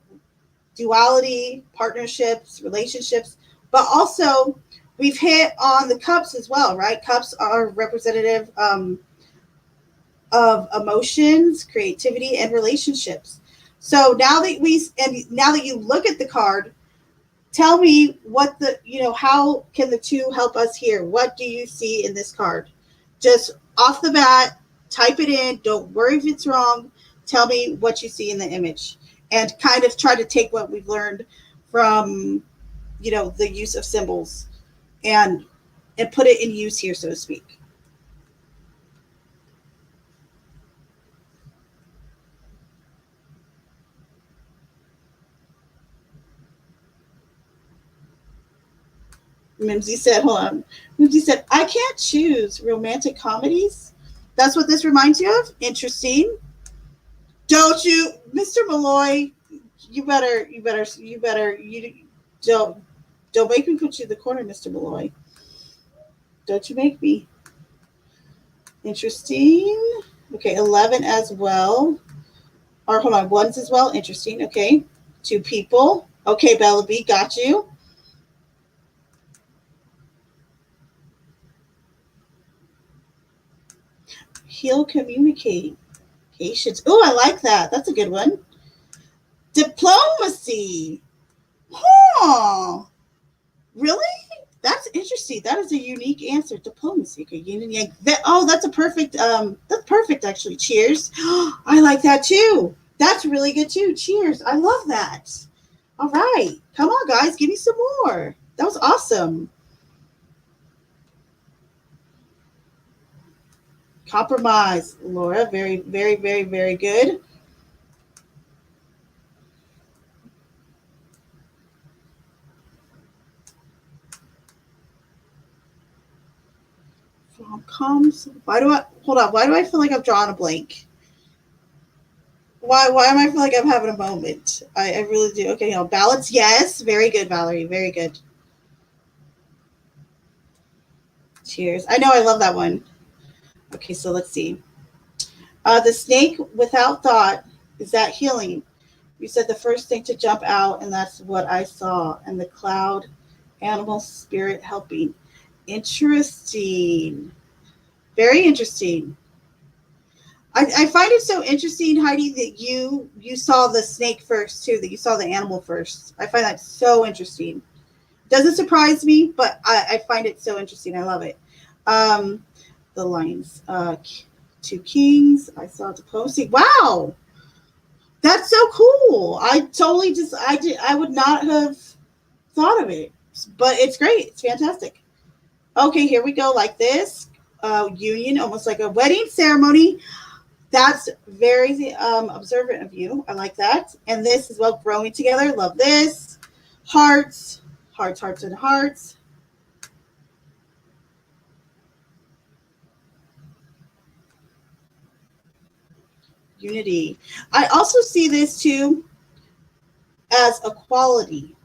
[SPEAKER 1] Duality, partnerships, relationships, but also we've hit on the cups as well, right? Cups are representative of emotions, creativity, and relationships. So now that you look at the card, tell me what how can the 2 help us here? What do you see in this card? Just off the bat, type it in. Don't worry if it's wrong. Tell me what you see in the image, and kind of try to take what we've learned from, the use of symbols and put it in use here, so to speak. Mimsy said, hold on. Mimsy said, I can't choose romantic comedies. That's what this reminds you of? Interesting. Don't you, Mr. Malloy, you don't make me put you in the corner, Mr. Malloy. Don't you make me. Interesting. Okay, 11 as well. Or hold on, 1s as well. Interesting. Okay. 2 people. Okay, Bella B, got you. He'll communicate. Patience. Oh, I like that. That's a good one. Diplomacy. Huh. Really? That's interesting. That is a unique answer. Diplomacy. Okay, yin and yang. That's a perfect. That's perfect. Actually, cheers. I like that too. That's really good too. Cheers. I love that. All right, come on, guys, give me some more. That was awesome. Compromise, Laura. Very, very, very, very good. Rom-coms. Why do I feel like I've drawn a blank? Why am I feel like I'm having a moment? I really do. Okay, balance. Yes, very good, Valerie. Very good. Cheers. I know I love that one. Okay, so let's see. The snake without thought, is that healing? You said the first thing to jump out, and that's what I saw. And the cloud, animal spirit helping. Interesting. Very interesting. I find it so interesting, Heidi, that you saw the snake first too, that you saw the animal first. I find that so interesting. Doesn't surprise me, but I find it so interesting. I love it. The lines. 2 kings. I saw diplomacy. Wow. That's so cool. I would not have thought of it, but it's great. It's fantastic. Okay, here we go. Like this. Union, almost like a wedding ceremony. That's very observant of you. I like that. And this as well, growing together. Love this. Hearts, hearts, hearts, and hearts. Unity. I also see this too as a quality.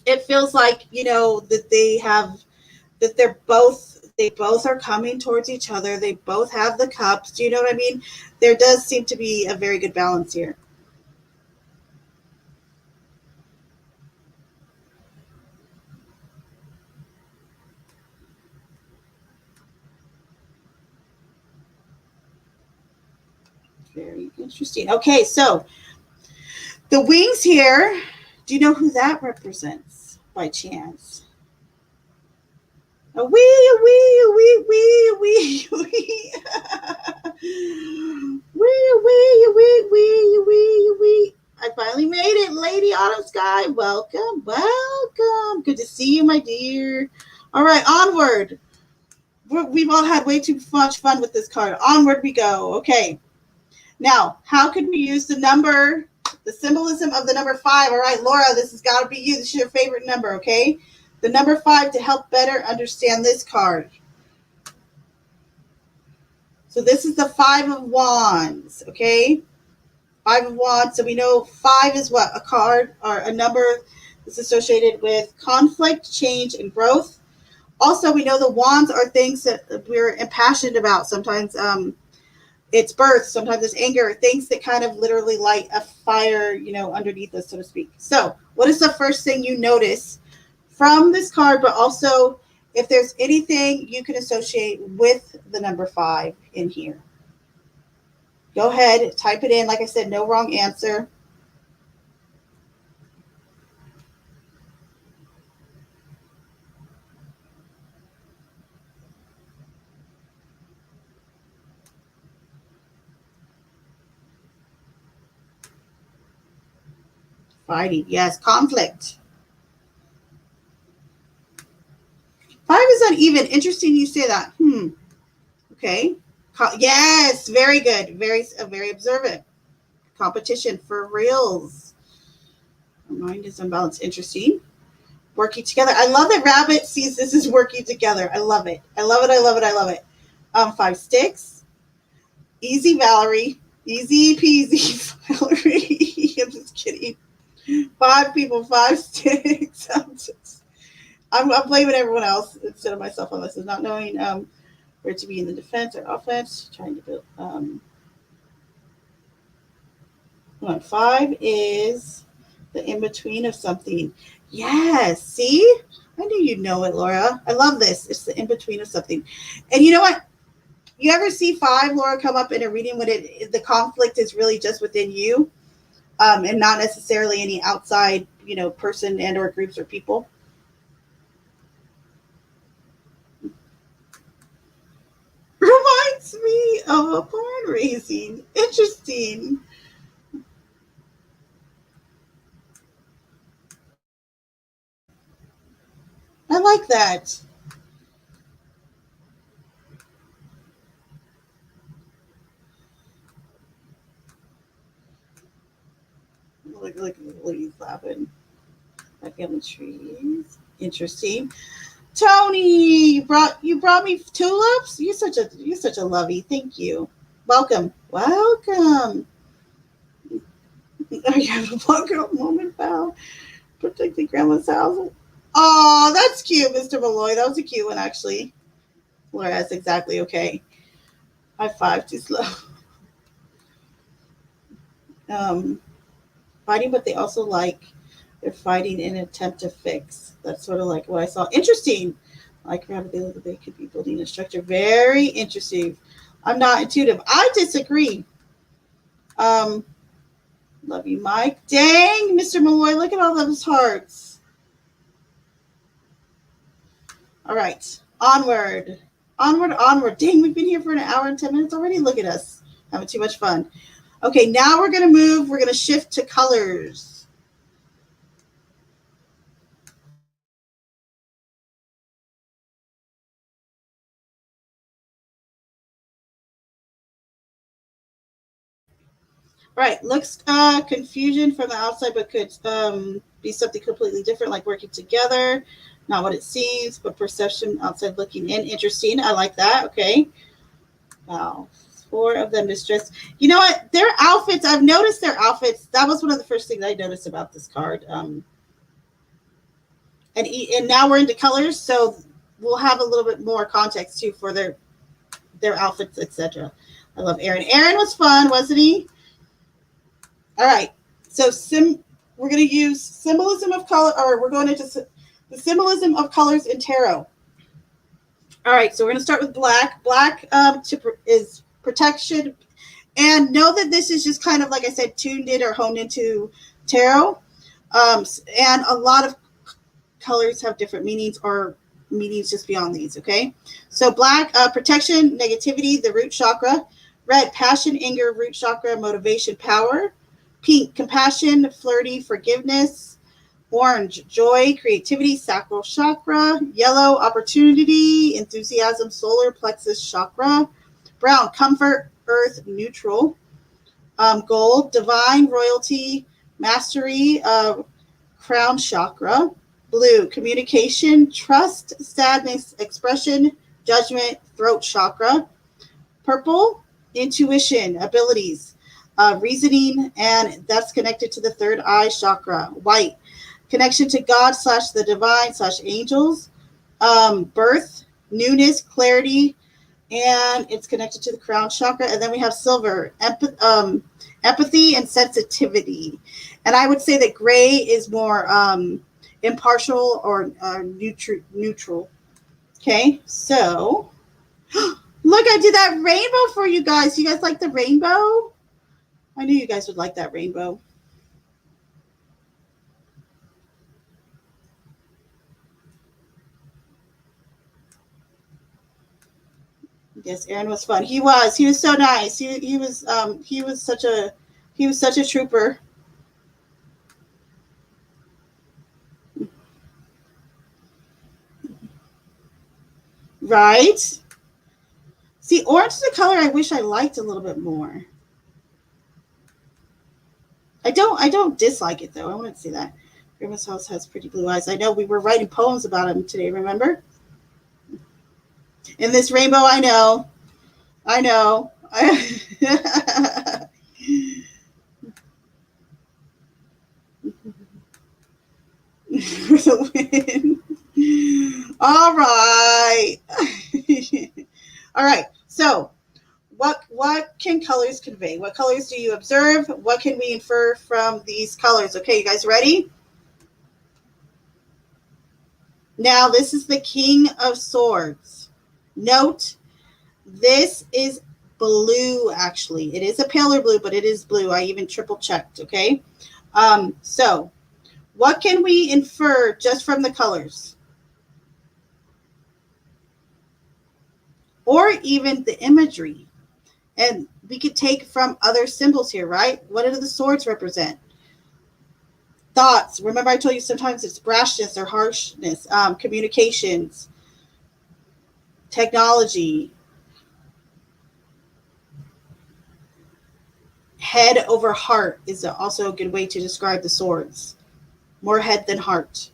[SPEAKER 1] It feels like, that they're both They both are coming towards each other. They both have the cups. Do you know what I mean? There does seem to be a very good balance here. Very interesting. Okay, so the wings here, do you know who that represents by chance? A wee, wee, wee, wee, wee, wee. Wee, wee, wee, wee, wee, wee. I finally made it, Lady Autumn Sky. Welcome, welcome. Good to see you, my dear. All right, onward. We've all had way too much fun with this card. Onward we go. Okay. Now, how can we use the number, the symbolism of the number 5? All right, Laura, this has got to be you. This is your favorite number, okay? The number 5 to help better understand this card. So this is the 5 of Wands, okay? 5 of Wands. So we know 5 is what? A card or a number that's associated with conflict, change, and growth. Also, we know the wands are things that we're impassioned about. Sometimes it's birth, sometimes it's anger, things that kind of literally light a fire, you know, underneath us, so to speak. So what is the first thing you notice from this card, but also if there's anything you can associate with the number 5 in here? Go ahead, type it in. Like I said, no wrong answer. Fighting, yes, conflict. 5 is uneven. Interesting you say that. Okay. Yes, very good. Very observant. Competition for reals. Our mind is unbalanced. Interesting. Working together. I love that Rabbit sees this as working together. I love it. I love it. I love it. I love it. 5 sticks. Easy, Valerie. Easy peasy, Valerie. I'm just kidding. 5 people, 5 sticks. I'm blaming everyone else instead of myself on this. Is not knowing where to be in the defense or offense. Trying to build. 5 is the in between of something. Yes. See, I knew you'd know it, Laura. I love this. It's the in between of something. And you know what? You ever see 5, Laura, come up in a reading when the conflict is really just within you, and not necessarily any outside, you know, person and or groups or people? Reminds me of a barn raising. Interesting. I like that. Look at the leaves laughing. My family trees. Interesting. Tony, you brought me tulips. You're such a lovey. Thank you. Welcome. Welcome. Are you having a block out moment, pal? Protecting grandma's house. Oh, that's cute, Mr. Malloy. That was a cute one, actually. Laura, that's exactly okay. High 5, too slow. Fighting, but they also they're fighting in an attempt to fix. That's sort of like what I saw. Interesting. Like they could be building a structure. Very interesting. I'm not intuitive. I disagree. Love you, Mike. Dang, Mr. Malloy, look at all those hearts. All right, onward. Dang, we've been here for an hour and 10 minutes already. Look at us, having too much fun. Okay, now we're going to move. We're going to shift to colors. Right, looks confusion from the outside, but could be something completely different, like working together. Not what it seems, but perception outside looking in. Interesting. I like that. Okay. Wow. 4 of them distressed. You know what? Their outfits, I've noticed their outfits. That was one of the first things I noticed about this card. And now we're into colors. So will have a little bit more context too for their outfits, etc. I love Aaron. Aaron was fun, wasn't he? All right. So we're going to use symbolism of color, or we're going into the symbolism of colors in tarot. All right. So we're going to start with black. Black is protection. And know that this is just kind of, like I said, tuned in or honed into tarot. And a lot of colors have different meanings or meanings just beyond these, okay? So black, protection, negativity, the root chakra. Red, passion, anger, root chakra, motivation, power. Pink, compassion, flirty, forgiveness. Orange, joy, creativity, sacral chakra. Yellow, opportunity, enthusiasm, solar plexus chakra. Brown, comfort, earth, neutral. Gold, divine, royalty, mastery, crown chakra. Blue, communication, trust, sadness, expression, judgment, throat chakra. Purple, intuition, abilities, reasoning, and that's connected to the third eye chakra. White, connection to God / the divine / angels. Birth, newness, clarity, and it's connected to the crown chakra. And then we have silver, empathy and sensitivity. And I would say that gray is more impartial or neutral. Okay, so look, I did that rainbow for you guys. You guys like the rainbow? I knew you guys would like that rainbow. Yes, Aaron was fun. He was so nice. He was such a trooper. Right? See, orange is a color I wish I liked a little bit more. I don't dislike it though. I want to see that. Grandma's house has pretty blue eyes. I know we were writing poems about him today, remember? In this rainbow, I know. For the win. All right. All right. So, what can colors convey? What colors do you observe? What can we infer from these colors? Okay, you guys ready? Now, this is the King of Swords. Note, this is blue, actually. It is a paler blue, but it is blue. I even triple checked, okay? So, what can we infer just from the colors? Or even the imagery. And we could take from other symbols here, right? What do the swords represent? Thoughts. Remember I told you sometimes it's brashness or harshness. Communications. Technology. Head over heart is also a good way to describe the swords. More head than heart.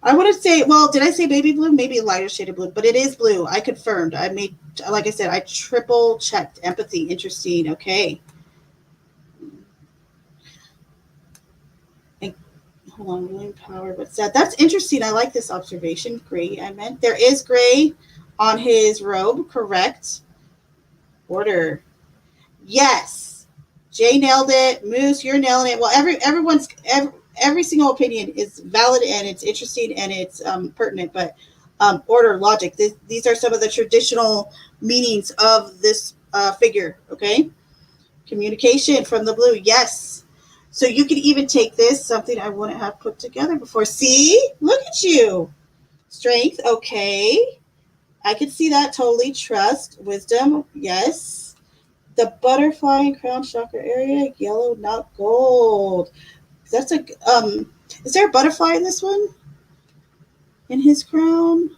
[SPEAKER 1] I want to say, well, did I say baby blue? Maybe a lighter shade of blue, but it is blue. I confirmed. I made, like I said, I triple checked. Empathy. Interesting. Okay. And, hold on. William Power. What's that? That's interesting. I like this observation. Gray, I meant. There is gray on his robe. Correct. Order. Yes. Jay nailed it. Moose, you're nailing it. Well, every single opinion is valid and it's interesting and it's pertinent, but order, logic. These are some of the traditional meanings of this figure, okay? Communication from the blue, yes. So you can even take this, something I wouldn't have put together before. See? Look at you. Strength, okay. I could see that totally. Trust, wisdom, yes. The butterfly and crown chakra area, yellow, not gold. That's a is there a butterfly in this one? In his crown?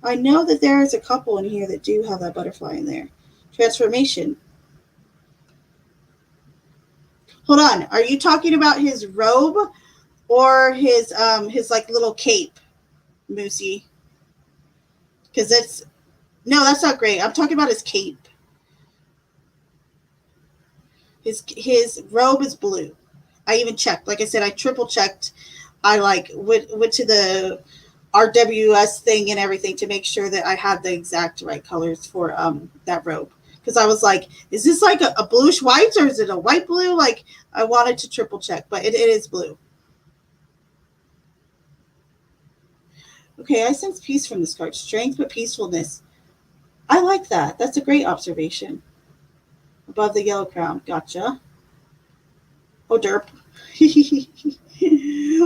[SPEAKER 1] I know that there is a couple in here that do have that butterfly in there. Transformation. Hold on. Are you talking about his robe or his like little cape, Moosey. Because it's no, that's not gray. I'm talking about his cape. His robe is blue. I even checked. Like I said, I triple checked. I like went to the RWS thing and everything to make sure that I had the exact right colors for that robe. Because I was like, is this like a bluish white or is it a white blue? Like I wanted to triple check, but it is blue. Okay, I sense peace from this card. Strength but peacefulness. I like that. That's a great observation. Above the yellow crown. Gotcha. Oh, derp.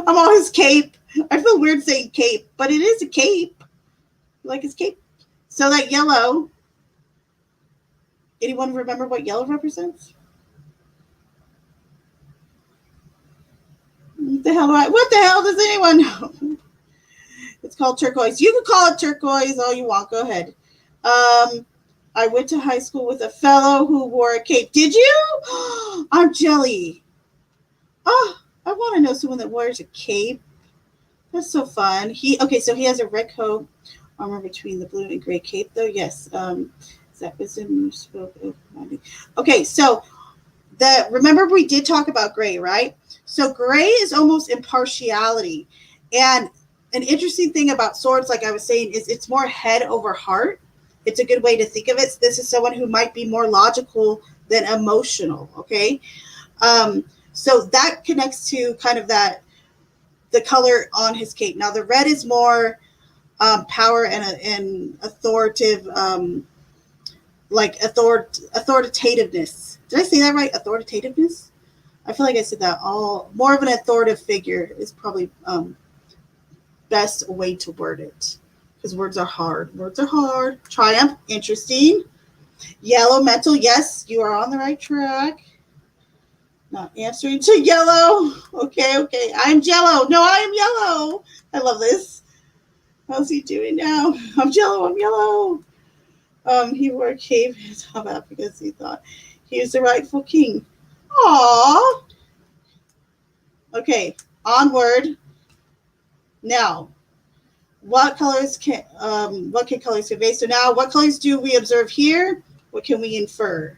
[SPEAKER 1] I'm on his cape. I feel weird saying cape, but it is a cape. Like his cape. So that yellow. Anyone remember what yellow represents? What the hell does anyone know? It's called turquoise. You can call it turquoise all you want. Go ahead. I went to high school with a fellow who wore a cape. Did you? I'm jelly. Oh, I want to know someone that wears a cape. That's so fun. So he has a red coat, armor between the blue and gray cape, though. Yes. Symbolism spoke of. Okay, so remember we did talk about gray, right? So gray is almost impartiality, and an interesting thing about swords, like I was saying, is it's more head over heart. It's a good way to think of it. This is someone who might be more logical than emotional. Okay, so that connects to kind of the color on his cape. Now the red is more power and authoritative, authoritativeness. Did I say that right? Authoritativeness. I feel like I said that all. More of an authoritative figure is probably best way to word it, because words are hard. Words are hard. Triumph, interesting. Yellow, mental. Yes, you are on the right track. Not answering to yellow. Okay. I'm Jello. No, I am yellow. I love this. How's he doing now? I'm yellow. He wore a cape in South Africa because he thought he was the rightful king. Aww. Okay, onward. Now, what can colors convey? So now, what colors do we observe here? What can we infer?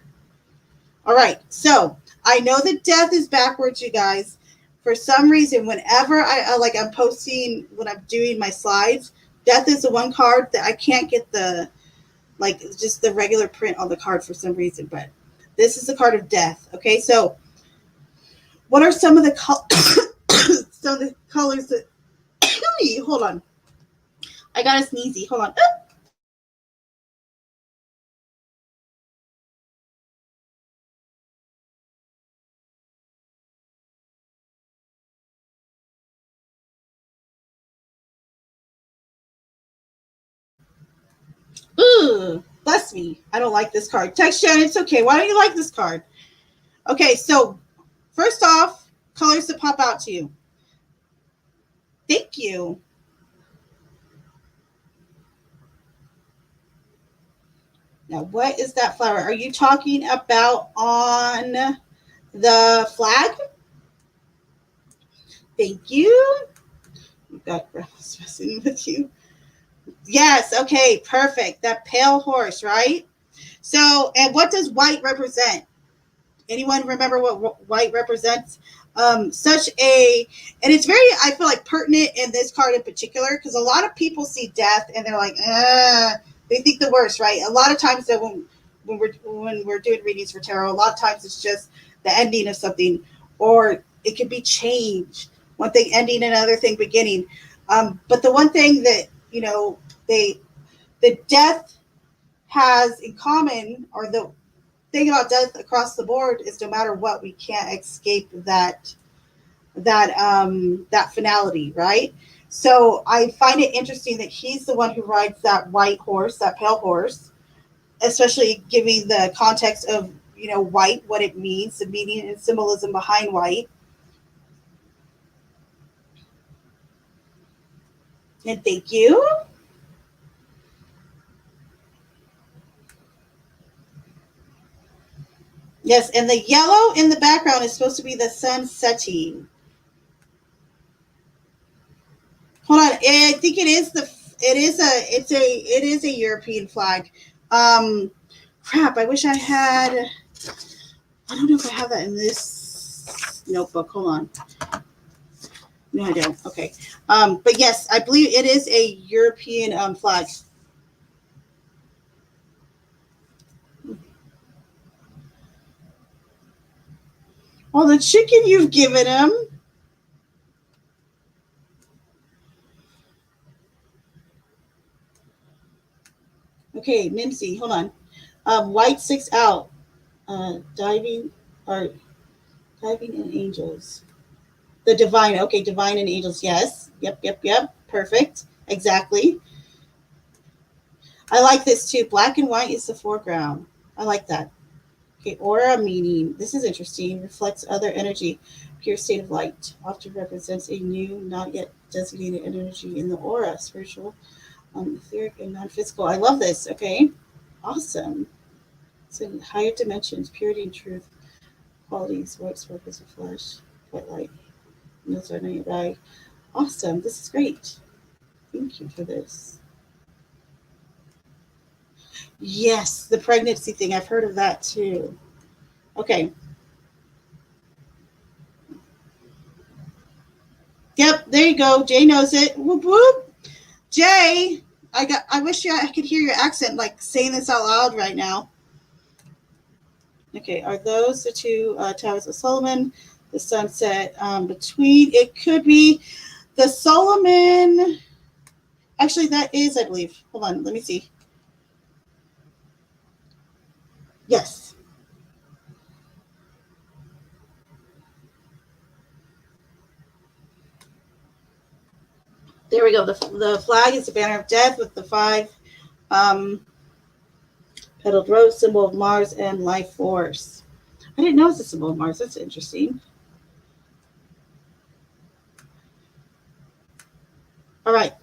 [SPEAKER 1] All right, so I know that death is backwards, you guys. For some reason, whenever I'm posting, when I'm doing my slides, death is the one card that I can't get just the regular print on the card for some reason. But this is the card of death. Okay, so what are some of the colors that? Hold on, I got a sneezy. Hold on. Ooh, bless me. I don't like this card. Text Shannon, it's okay. Why don't you like this card? Okay, so first off, colors that pop out to you. Thank you. Now, what is that flower? Are you talking about on the flag? Thank you. You've got grandma's messing with you. Yes, okay, perfect. That pale horse, right? So, and what does white represent? Anyone remember what white represents? And it's very, I feel like, pertinent in this card in particular, because a lot of people see death and they're like, they think the worst, right? A lot of times that when we're doing readings for tarot, a lot of times it's just the ending of something, or it could be change, one thing ending, another thing beginning. But the one thing that the death has in common, or the thing about death across the board, is no matter what, we can't escape that finality, right? So I find it interesting that he's the one who rides that white horse, that pale horse, especially giving the context of white, what it means, the meaning and symbolism behind white. And thank you. Yes, and the yellow in the background is supposed to be the sun setting. I think it is a European flag. Crap, I wish I had, I don't know if I have that in this notebook. Hold on. No, I don't. Okay. But yes, I believe it is a European flag. Oh, the chicken you've given him. Okay, Mimsy, hold on. White 6 out. Diving and angels. The divine. Okay, divine and angels. Yes. Yep. Perfect. Exactly. I like this too. Black and white is the foreground. I like that. Okay, aura meaning. This is interesting. Reflects other energy. Pure state of light. Often represents a new, not yet designated energy in the aura. Spiritual, etheric, and non-physical. I love this. Okay. Awesome. So in higher dimensions, purity and truth. Qualities, works, purpose of flesh. White light. No certainty, right? Awesome. This is great. Thank you for this. Yes, the pregnancy thing. I've heard of that too. Okay. Yep, there you go. Jay knows it. Whoop whoop. Jay, I wish I could hear your accent, like saying this out loud right now. Okay, are those the two towers of Solomon? The sunset between. It could be the Solomon. Actually, that is, I believe. Hold on, let me see. Yes. There we go. The flag is the banner of death with the 5 petaled rose, symbol of Mars and life force. I didn't know it's a symbol of Mars. That's interesting. All right.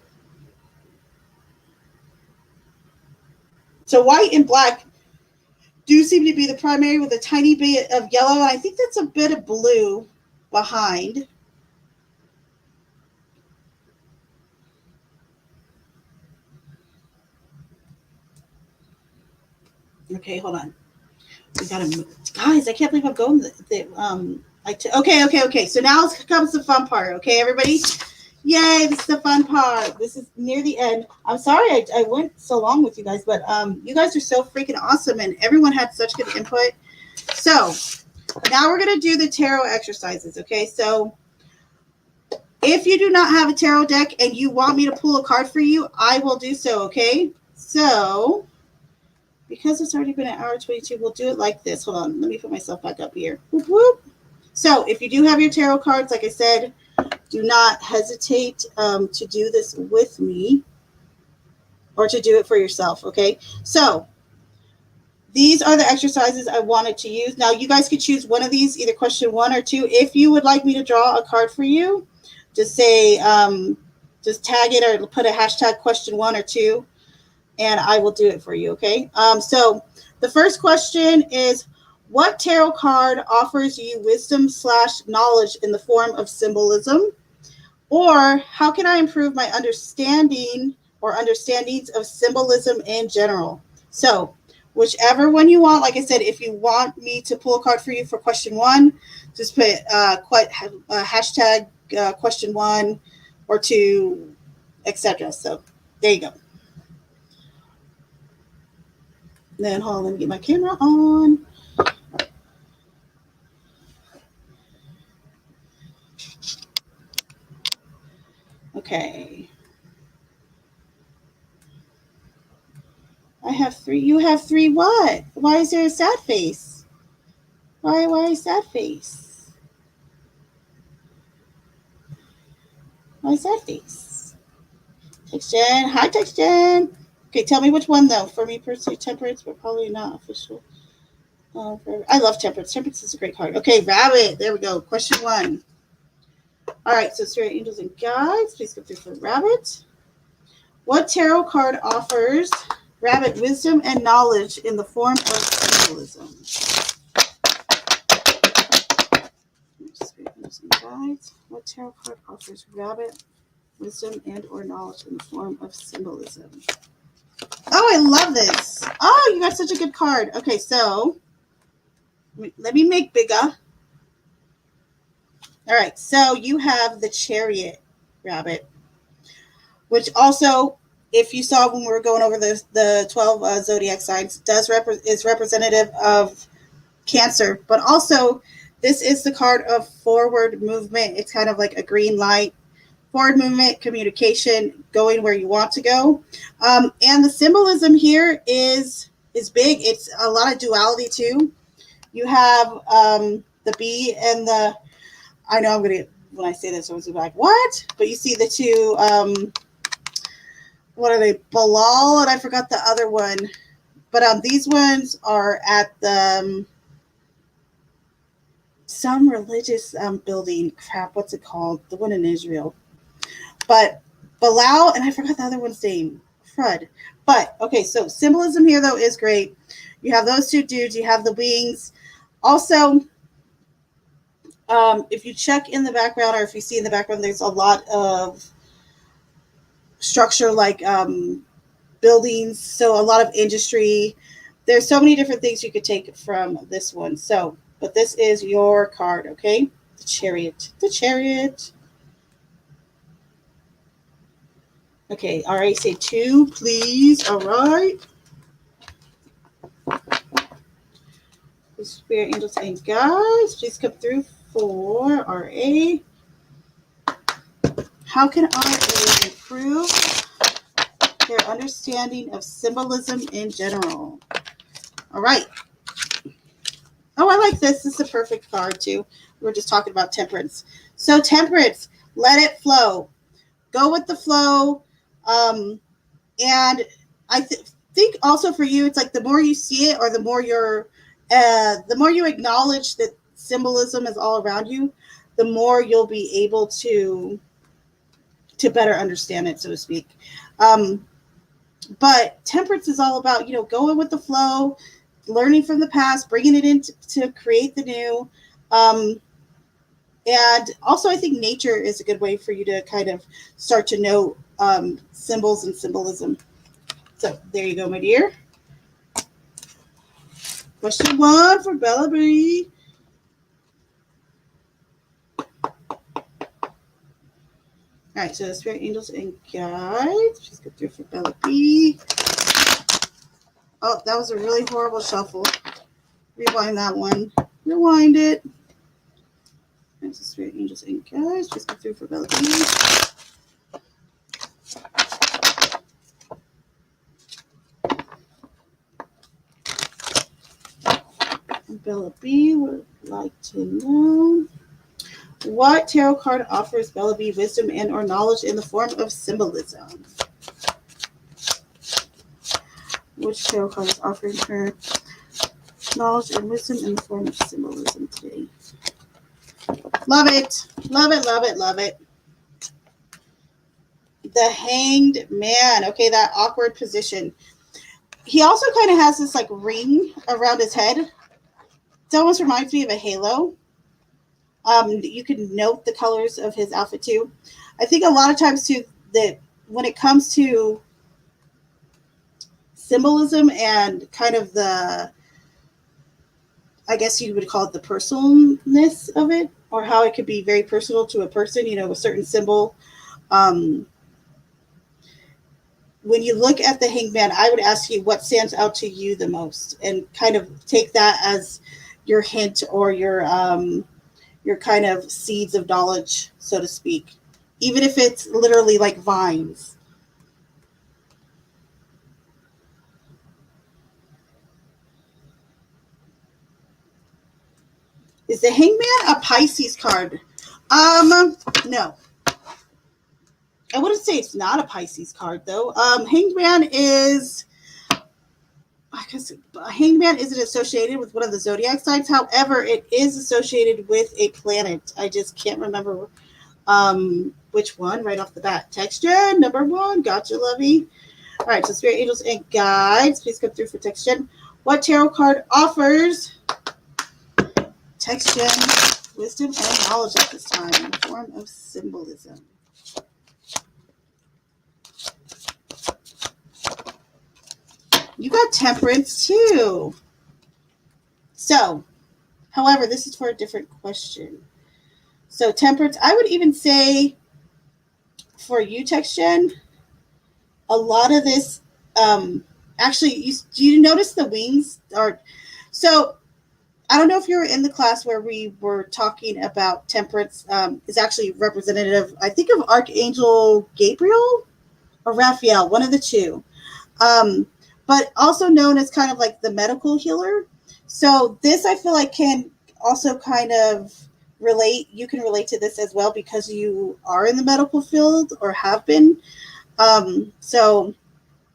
[SPEAKER 1] So white and black do seem to be the primary with a tiny bit of yellow. And I think that's a bit of blue behind. Okay, hold on. We gotta move. Guys, I can't believe I'm going okay. So now comes the fun part. Okay, everybody. Yay, this is the fun part. This is near the end. I'm sorry I went so long with you guys, but you guys are so freaking awesome and everyone had such good input. So now we're gonna do the tarot exercises. Okay, so if you do not have a tarot deck and you want me to pull a card for you, I will do so. Okay, so because it's already been an hour 22, we'll do it like this. Hold on, let me put myself back up here. Whoop, whoop. So if you do have your tarot cards, like I said, do not hesitate to do this with me or to do it for yourself, okay? So these are the exercises I wanted to use. Now, you guys could choose one of these, either question 1 or 2. If you would like me to draw a card for you, just say, just tag it or put a hashtag question 1 or 2, and I will do it for you, okay? So the first question is, what tarot card offers you wisdom/knowledge in the form of symbolism? Or how can I improve my understanding or understandings of symbolism in general? So whichever one you want, like I said, if you want me to pull a card for you for question 1, just put hashtag question 1 or 2, etc. So there you go. Then hold on, let me get my camera on. Okay. I have 3. You have 3 what? Why is there a sad face? Why a sad face? Why sad face? Text Jen. Hi, Text Jen. Okay, tell me which one, though. For me personally, Temperance, but probably not official. I love Temperance. Temperance is a great card. Okay, Rabbit. There we go. Question 1. All right, so Spirit, Angels, and Guides. Please go through for Rabbit. What tarot card offers Rabbit wisdom and knowledge in the form of symbolism? Spirit, Angels, and Guides. What tarot card offers Rabbit wisdom and or knowledge in the form of symbolism. Oh, I love this. Oh, you got such a good card. Okay, so let me make bigger. All right, so you have the Chariot rabbit, which also, if you saw when we were going over the 12 zodiac signs, is representative of Cancer, but also this is the card of forward movement. It's kind of like a green light, forward movement, communication, going where you want to go. And the symbolism here is big. It's a lot of duality too. You have the bee and the, I know I'm going to, when I say this, I'm going to be like, what? But you see the two, what are they? Bilal, and I forgot the other one. But these ones are at the, some religious building. Crap, what's it called? The one in Israel. But Bilal, and I forgot the other one's name. Crud. But, okay, so symbolism here, though, is great. You have those two dudes. You have the wings. Also, if you check in the background, or if you see in the background, there's a lot of structure like buildings, so a lot of industry. There's so many different things you could take from this one. So, but this is your card, okay? The Chariot. The Chariot. Okay, all right, say 2, please. All right. The Spirit, Angels, and Guides, please come through for RA. How can RA improve their understanding of symbolism in general? All right. Oh, I like this. This is a perfect card, too. We were just talking about temperance. So temperance, let it flow. Go with the flow. And I think also for you, it's like the more you see it, or the more you acknowledge that symbolism is all around you, the more you'll be able to better understand it, so to speak. But temperance is all about, going with the flow, learning from the past, bringing it in to create the new. And also, I think nature is a good way for you to kind of start to know symbols and symbolism. So there you go, my dear. Question 1 for Bella B. All right, so Spirit, Angels, and Guides. Please go through for Bella B. Oh, that was a really horrible shuffle. Rewind that one. Rewind it. All right, so Spirit, Angels, and Guides. Please go through for Bella B. Bella B would like to know, what tarot card offers Bella B wisdom and or knowledge in the form of symbolism? Which tarot card is offering her knowledge and wisdom in the form of symbolism today? Love it. Love it, love it, love it. The Hanged Man. Okay, that awkward position. He also kind of has this like ring around his head. It almost reminds me of a halo. You can note the colors of his outfit too. I think a lot of times too that when it comes to symbolism and kind of the, I guess you would call it the personalness of it, or how it could be very personal to a person, a certain symbol. When you look at the Hanged Man, I would ask you what stands out to you the most, and kind of take that as your hint or your kind of seeds of knowledge, so to speak, even if it's literally like vines. Is the Hanged Man a Pisces card? No. I wouldn't say it's not a Pisces card, though. Hanged Man is, because Hanged Man isn't associated with one of the zodiac signs. However, it is associated with a planet. I just can't remember which one right off the bat. Texture, number 1. Gotcha, lovey. All right, so Spirit, Angels, and Guides, please come through for Text Gen. What tarot card offers Text Gen wisdom and knowledge at this time in the form of symbolism? You got temperance too. So, however, this is for a different question. So temperance, I would even say for you, TextGen, a lot of this, actually, do you notice the wings are, so I don't know if you were in the class where we were talking about temperance, is actually representative, I think, of Archangel Gabriel or Raphael, one of the two. Um, but also known as kind of like the medical healer. So this, I feel like, can also kind of relate. You can relate to this as well because you are in the medical field or have been. So,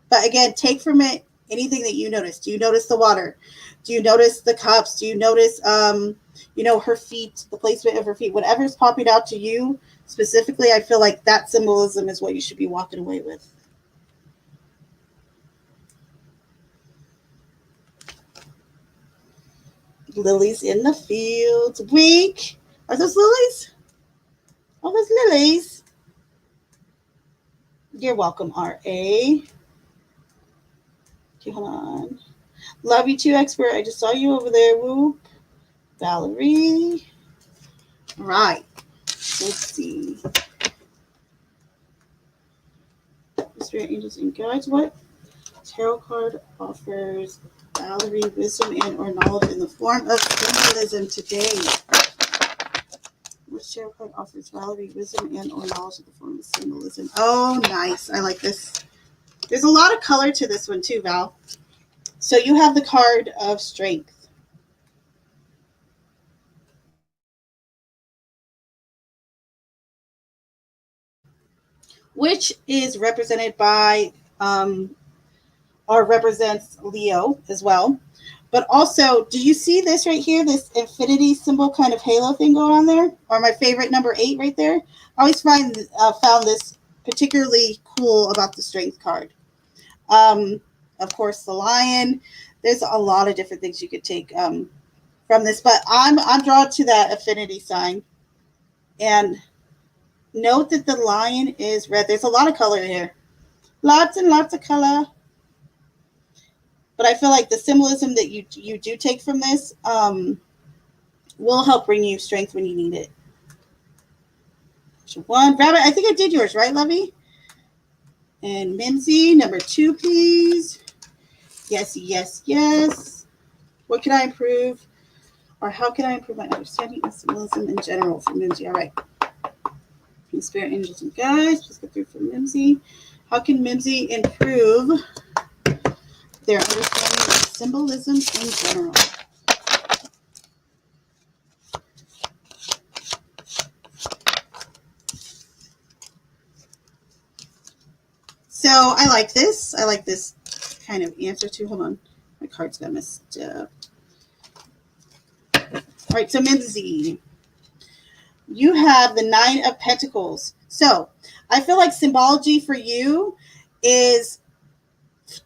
[SPEAKER 1] but again, take from it anything that you notice. Do you notice the water? Do you notice the cups? Do you notice, her feet, the placement of her feet, whatever's popping out to you specifically? I feel like that symbolism is what you should be walking away with. Lilies in the fields. Wink. Are those lilies? Oh, those lilies. You're welcome, R.A. Okay, hold on. Love you too, expert. I just saw you over there. Whoop. Valerie. All right. Let's see. Spirit, angels, and guides. What tarot card offers Valerie wisdom and or knowledge in the form of symbolism today? Which tarot card offers Valerie wisdom and or knowledge in the form of symbolism? Oh, nice. I like this. There's a lot of color to this one too, Val. So you have the card of strength. Which is represented by, or represents Leo as well. But also, do you see this right here, this infinity symbol kind of halo thing going on there? Or my favorite number 8 right there? I always found this particularly cool about the strength card. Of course, the lion. There's a lot of different things you could take from this, but I'm drawn to that affinity sign. And note that the lion is red. There's a lot of color here. Lots and lots of color. But I feel like the symbolism that you do take from this will help bring you strength when you need it. One. Rabbit, I think I did yours, right, Lovey? And Mimsy, number 2, please. Yes, yes, yes. What can I improve? Or how can I improve my understanding of symbolism in general for Mimsy? All right. Spirit, angels, and guides. Let's get through for Mimsy. How can Mimsy improve their understanding of symbolism in general? So I like this. I like this kind of answer to. Hold on. My cards got messed up. All right, so Mimsy. You have the 9 of Pentacles. So I feel like symbology for you is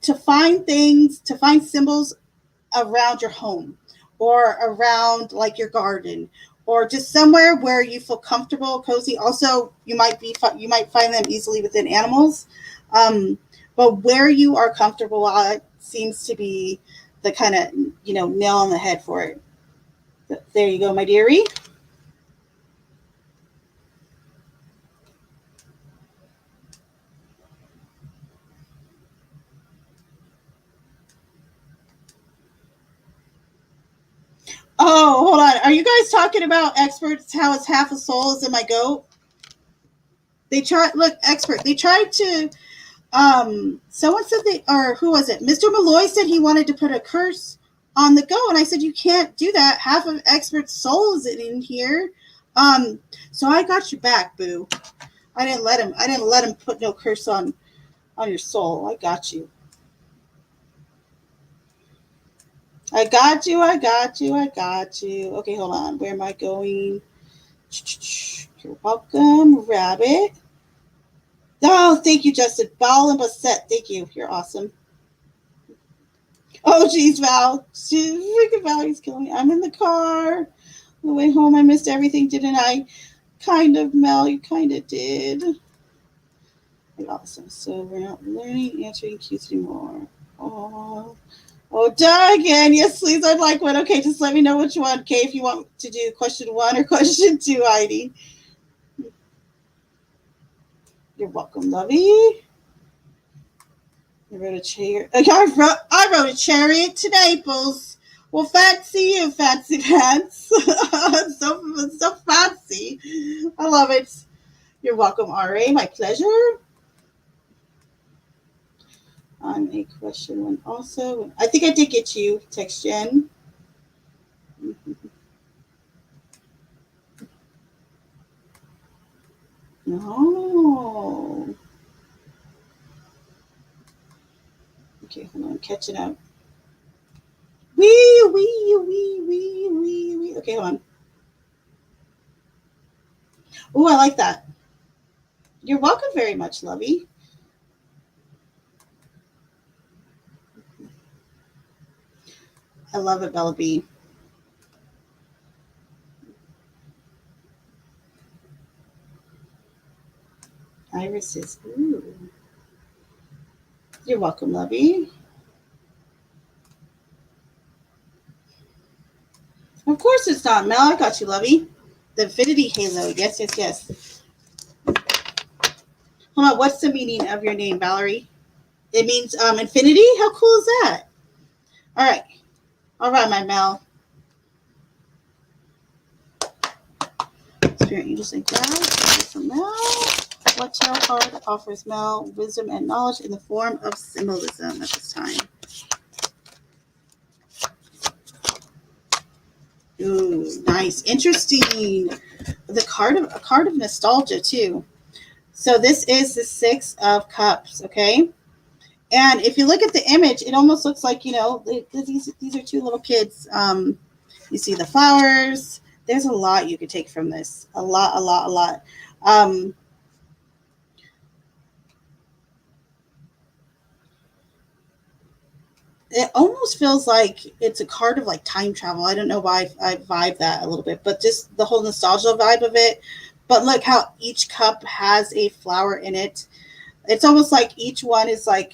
[SPEAKER 1] to find things, to find symbols around your home or around like your garden or just somewhere where you feel comfortable, cozy. Also, you might find them easily within animals. But where you are comfortable seems to be the kind of, nail on the head for it. There you go, my dearie. Oh, hold on. Are you guys talking about experts? How it's half a soul is in my goat? They tried. Look, expert. They tried to. Someone said who was it? Mr. Malloy said he wanted to put a curse on the goat, and I said you can't do that. Half of expert's soul is in here. So I got your back, boo. I didn't let him put no curse on your soul. I got you. I got you. Okay, hold on. Where am I going? You're welcome, Rabbit. Oh, thank you, Justin. Ball and Bassett. Thank you. You're awesome. Oh, geez, Val. Freaking Valerie's killing me. I'm in the car. On the way home, I missed everything, didn't I? Kind of, Mel. You kind of did. Awesome. So we're not learning answering cues anymore. Oh, oh, done again. Yes, please. I'd like one. Okay, just let me know which one. Okay, if you want to do question 1 or question 2, Heidi. You're welcome, Lovey. I wrote a chariot. Okay, I wrote a chariot to Naples. Well, fancy you, fancy pants. so fancy. I love it. You're welcome, RA. My pleasure. On a question 1 also. I think I did get you, text Jen. No. Okay, hold on. I'm catching up. Wee. Okay, hold on. Oh, I like that. You're welcome very much, Lovey. I love it, Bella B. Irises. Ooh. You're welcome, Lovey. Of course it's not, Mel. I got you, Lovey. The Infinity Halo. Yes. Hold on. What's the meaning of your name, Valerie? It means infinity? How cool is that? All right. All right, my Mel. Spirit angels and guides. Mel. What tarot card offers Mel wisdom and knowledge in the form of symbolism at this time? Ooh, nice. Interesting. A card of nostalgia too. So this is the 6 of Cups, okay? And if you look at the image, it almost looks like, these are 2 little kids. You see the flowers. There's a lot you could take from this. A lot. It almost feels like it's a card of like time travel. I don't know why I vibe that a little bit, but just the whole nostalgia vibe of it. But look how each cup has a flower in it. It's almost like each one is like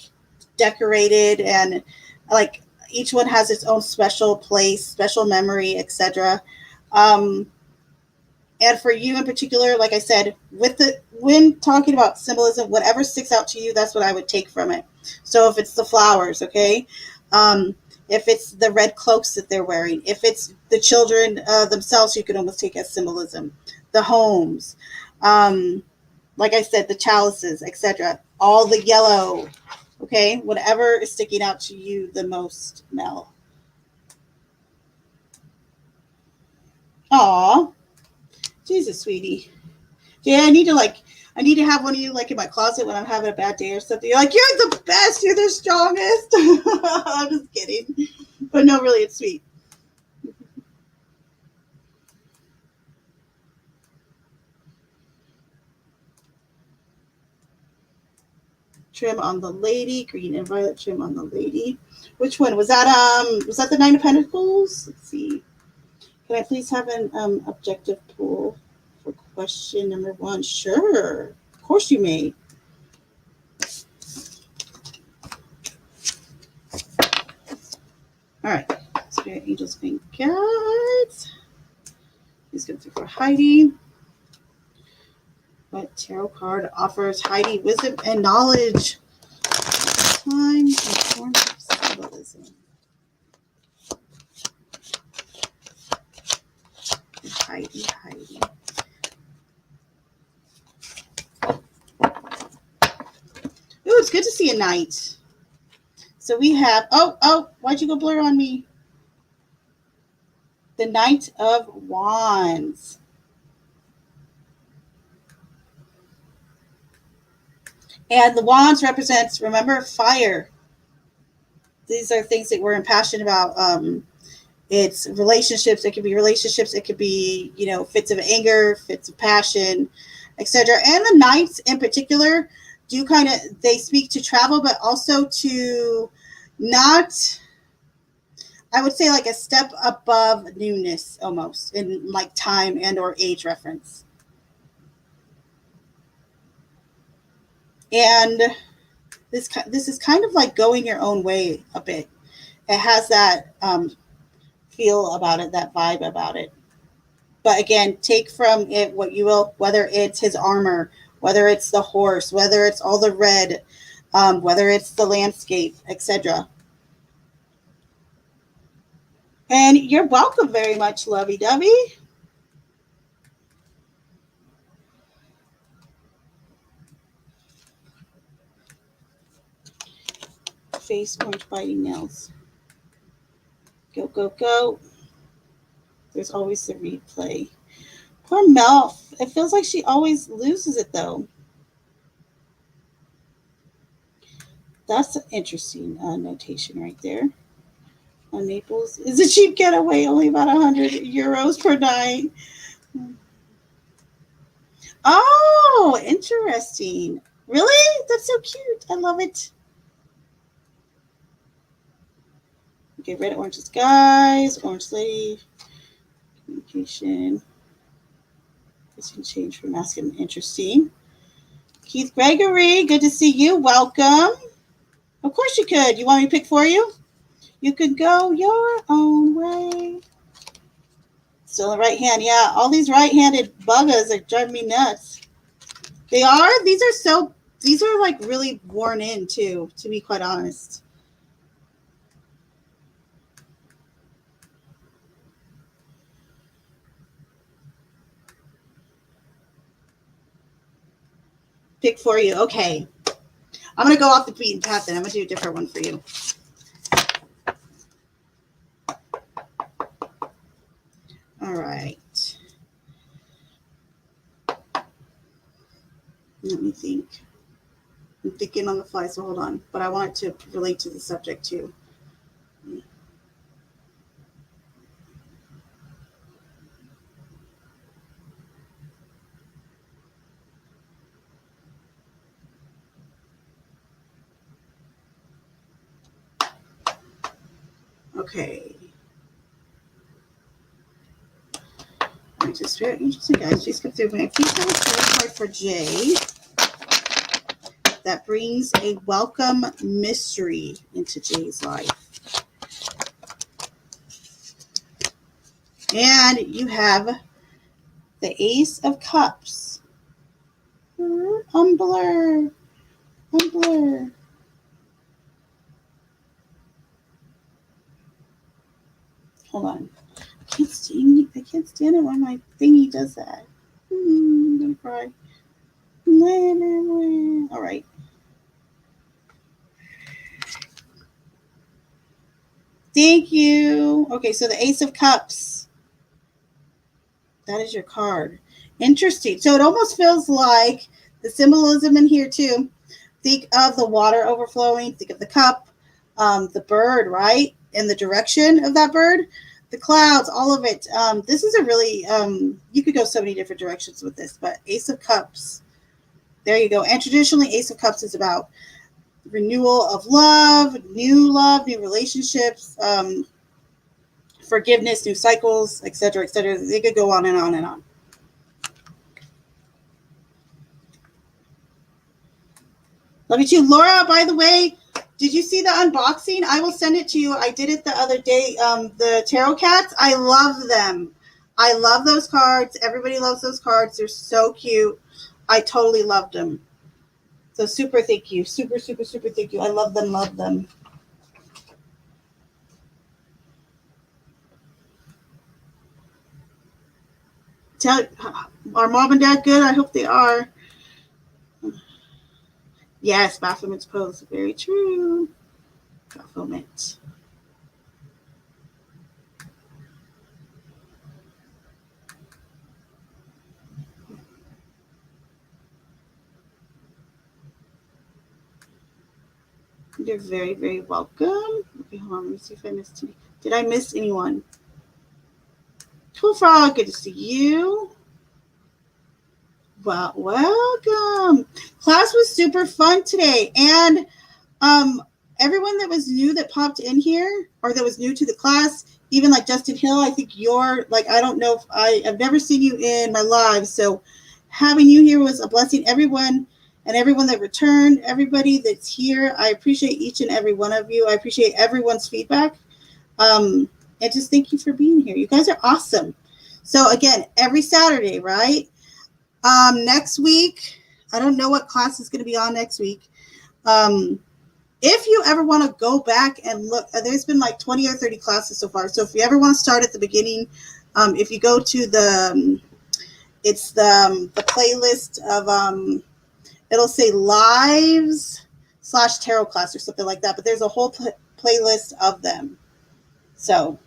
[SPEAKER 1] decorated, and like each one has its own special place, special memory, etc. Um, and for you in particular, like I said, when talking about symbolism, whatever sticks out to you, that's what I would take from it. So if it's the flowers, okay, if it's the red cloaks that they're wearing, if it's the children themselves, you could almost take as symbolism. The homes, like I said, the chalices, etc. All the yellow, okay, whatever is sticking out to you the most, Mel. Aw, Jesus, sweetie. Yeah, I need to have one of you like in my closet when I'm having a bad day or something. You're like, you're the best, you're the strongest. I'm just kidding. But no, really, it's sweet. Trim on the lady, green and violet trim on the lady. Which one? Was that the 9 of Pentacles? Let's see. Can I please have an objective pool for question number 1? Sure. Of course you may. All right. Spirit angels and guides. Please come through for Heidi. What tarot card offers Heidi wisdom and knowledge? Time and form of symbolism. Heidi. Ooh, it's good to see a knight. So we have, why'd you go blur on me? The Knight of Wands. And the wands represents, remember, fire. These are things that we're impassioned about. It's relationships. It could be relationships. It could be, fits of anger, fits of passion, etc. And the knights in particular do they speak to travel, but also to not, I would say, like a step above newness almost in like time and or age reference. And This is kind of like going your own way a bit. It has that feel about it, that vibe about it. But again, take from it what you will, whether it's his armor, whether it's the horse, whether it's all the red, whether it's the landscape, etc. And you're welcome very much, lovey dovey. Face orange biting nails. Go, go, go. There's always the replay. Poor Melf. It feels like she always loses it, though. That's an interesting notation right there. On Naples. Is a cheap getaway, only about 100 euros per night. Oh, interesting. Really? That's so cute. I love it. Okay, red, orange skies, orange lady, communication. This can change from masculine. Interesting. Keith Gregory, good to see you. Welcome. Of course you could. You want me to pick for you? You could go your own way. Still in the right hand. Yeah, all these right-handed buggers are driving me nuts. They are? These are like really worn in too, to be quite honest. Pick for you. Okay. I'm going to go off the beaten path then. I'm going to do a different one for you. All right. Let me think. I'm thinking on the fly, so hold on. But I want it to relate to the subject too. Okay. Just very interesting, guys. Please come through. Please have a card for Jay that brings a welcome mystery into Jay's life. And you have the Ace of Cups. Humbler. Hold on. I can't stand it when my thingy does that. I'm gonna cry. All right. Thank you. Okay, so the Ace of Cups. That is your card. Interesting. So it almost feels like the symbolism in here too. Think of the water overflowing. Think of the cup, the bird, right? And the direction of that bird. The clouds, all of it. This is a really, you could go so many different directions with this, but Ace of Cups. There you go. And traditionally, Ace of Cups is about renewal of love, new relationships, forgiveness, new cycles, etc., etc. They could go on and on and on. Love you too. Laura, by the way, did you see the unboxing? I will send it to you. I did it the other day. The tarot cats, I love them. I love those cards. Everybody loves those cards. They're so cute. I totally loved them. So super thank you. Super, super, super thank you. I love them, love them. Are mom and dad good? I hope they are. Yes, Baphomet's pose. Very true. Baphomet. You're very, very welcome. Okay, hold on. Let me see if I missed any. Did I miss anyone? Cool Frog, good to see you. Well, welcome. Class was super fun today. And everyone that was new that popped in here or that was new to the class, even like Justin Hill, I think you're like, I don't know if I've never seen you in my live. So having you here was a blessing. Everyone and everyone that returned, everybody that's here. I appreciate each and every one of you. I appreciate everyone's feedback. And just thank you for being here. You guys are awesome. So again, every Saturday, right? Next week, I don't know what class is going to be on next week. If you ever want to go back and look, there's been like 20 or 30 classes so far. So if you ever want to start at the beginning, if you go to it's the playlist of, it'll say lives / tarot class or something like that. But there's a whole playlist of them. So.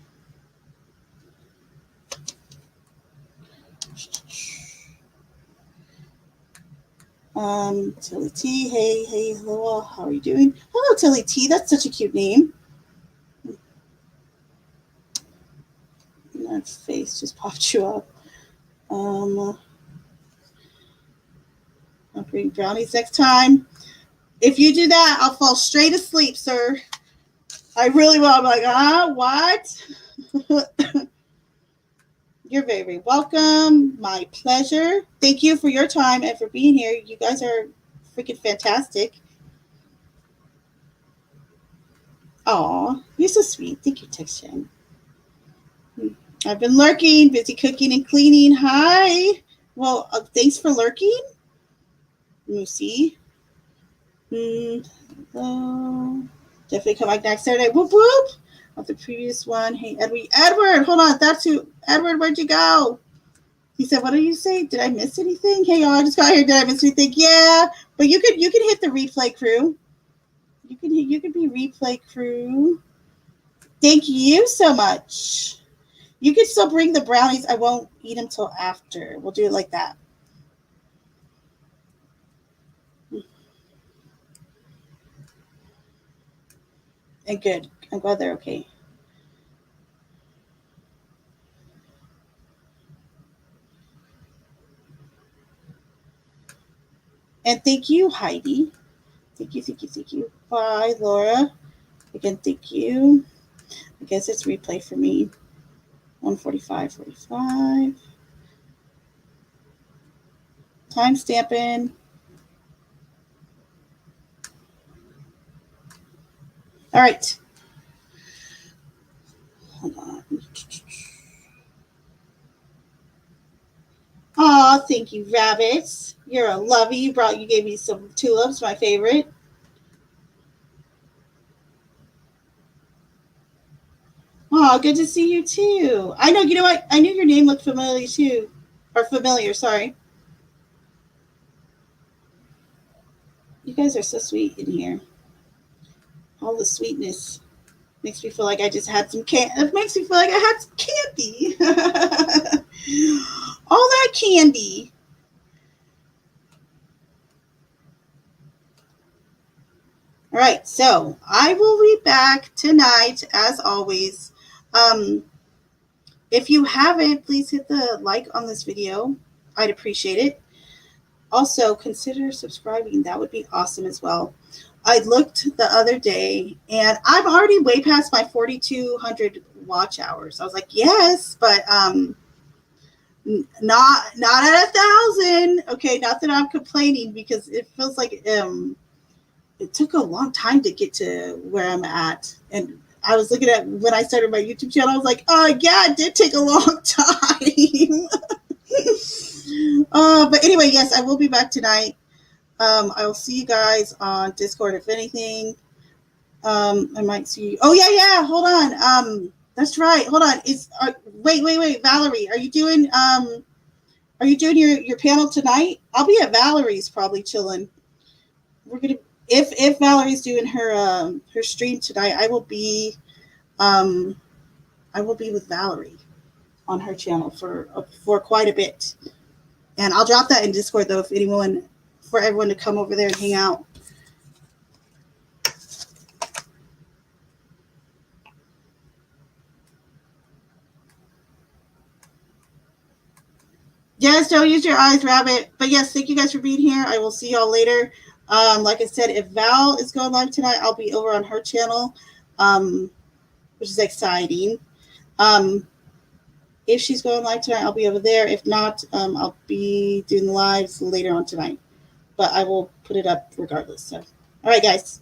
[SPEAKER 1] Tilly T, hey, hello, how are you doing? Hello, Tilly T, that's such a cute name. That face just popped you up. I'll bring brownies next time. If you do that, I'll fall straight asleep, sir. I really will. I'm like, what? You're very, very welcome. My pleasure. Thank you for your time and for being here. You guys are freaking fantastic. Aw, you're so sweet. Thank you, Texan. I've been lurking, busy cooking and cleaning. Hi. Well, thanks for lurking. Moosey. Definitely come back next Saturday. Whoop, whoop. Of the previous one. Hey, Edward, hold on. That's who. Edward, where'd you go? He said, what did you say? Did I miss anything? Hey, y'all, I just got here. Did I miss anything? Yeah, but you can hit the replay crew. You can be replay crew. Thank you so much. You can still bring the brownies. I won't eat them till after. We'll do it like that. And good. I'm glad they're okay. And thank you, Heidi. Thank you. Bye, Laura. Again, thank you. I guess it's replay for me. 1:45:45. Time stamping. All right. Hold on. Aw, thank you, rabbits. You're a lovey. You gave me some tulips, my favorite. Oh, good to see you too. I know, you know what? I knew your name looked familiar too. Or familiar, sorry. You guys are so sweet in here. All the sweetness makes me feel like I just had some candy. It makes me feel like I had some candy. All that candy. All right, so I will be back tonight as always. If you haven't, please hit the like on this video. I'd appreciate it. Also, consider subscribing. That would be awesome as well. I looked the other day, and I'm already way past my 4,200 watch hours. I was like, yes, but not at 1,000. Okay, not that I'm complaining, because it feels like it took a long time to get to where I'm at. And I was looking at when I started my YouTube channel, I was like, yeah, it did take a long time. But anyway, yes, I will be back tonight. I will see you guys on Discord if anything. I might see you. Oh yeah. Hold on. That's right. Hold on. Wait, Valerie, are you doing your panel tonight? I'll be at Valerie's probably chilling. We're gonna if Valerie's doing her stream tonight, I will be with Valerie on her channel for quite a bit. And I'll drop that in Discord though for everyone to come over there and hang out. Yes, don't use your eyes, rabbit. But yes, thank you guys for being here. I will see y'all later. Like I said, if Val is going live tonight, I'll be over on her channel, which is exciting. If she's going live tonight, I'll be over there. If not, I'll be doing the lives later on tonight. but I will put it up regardless. So, all right, guys.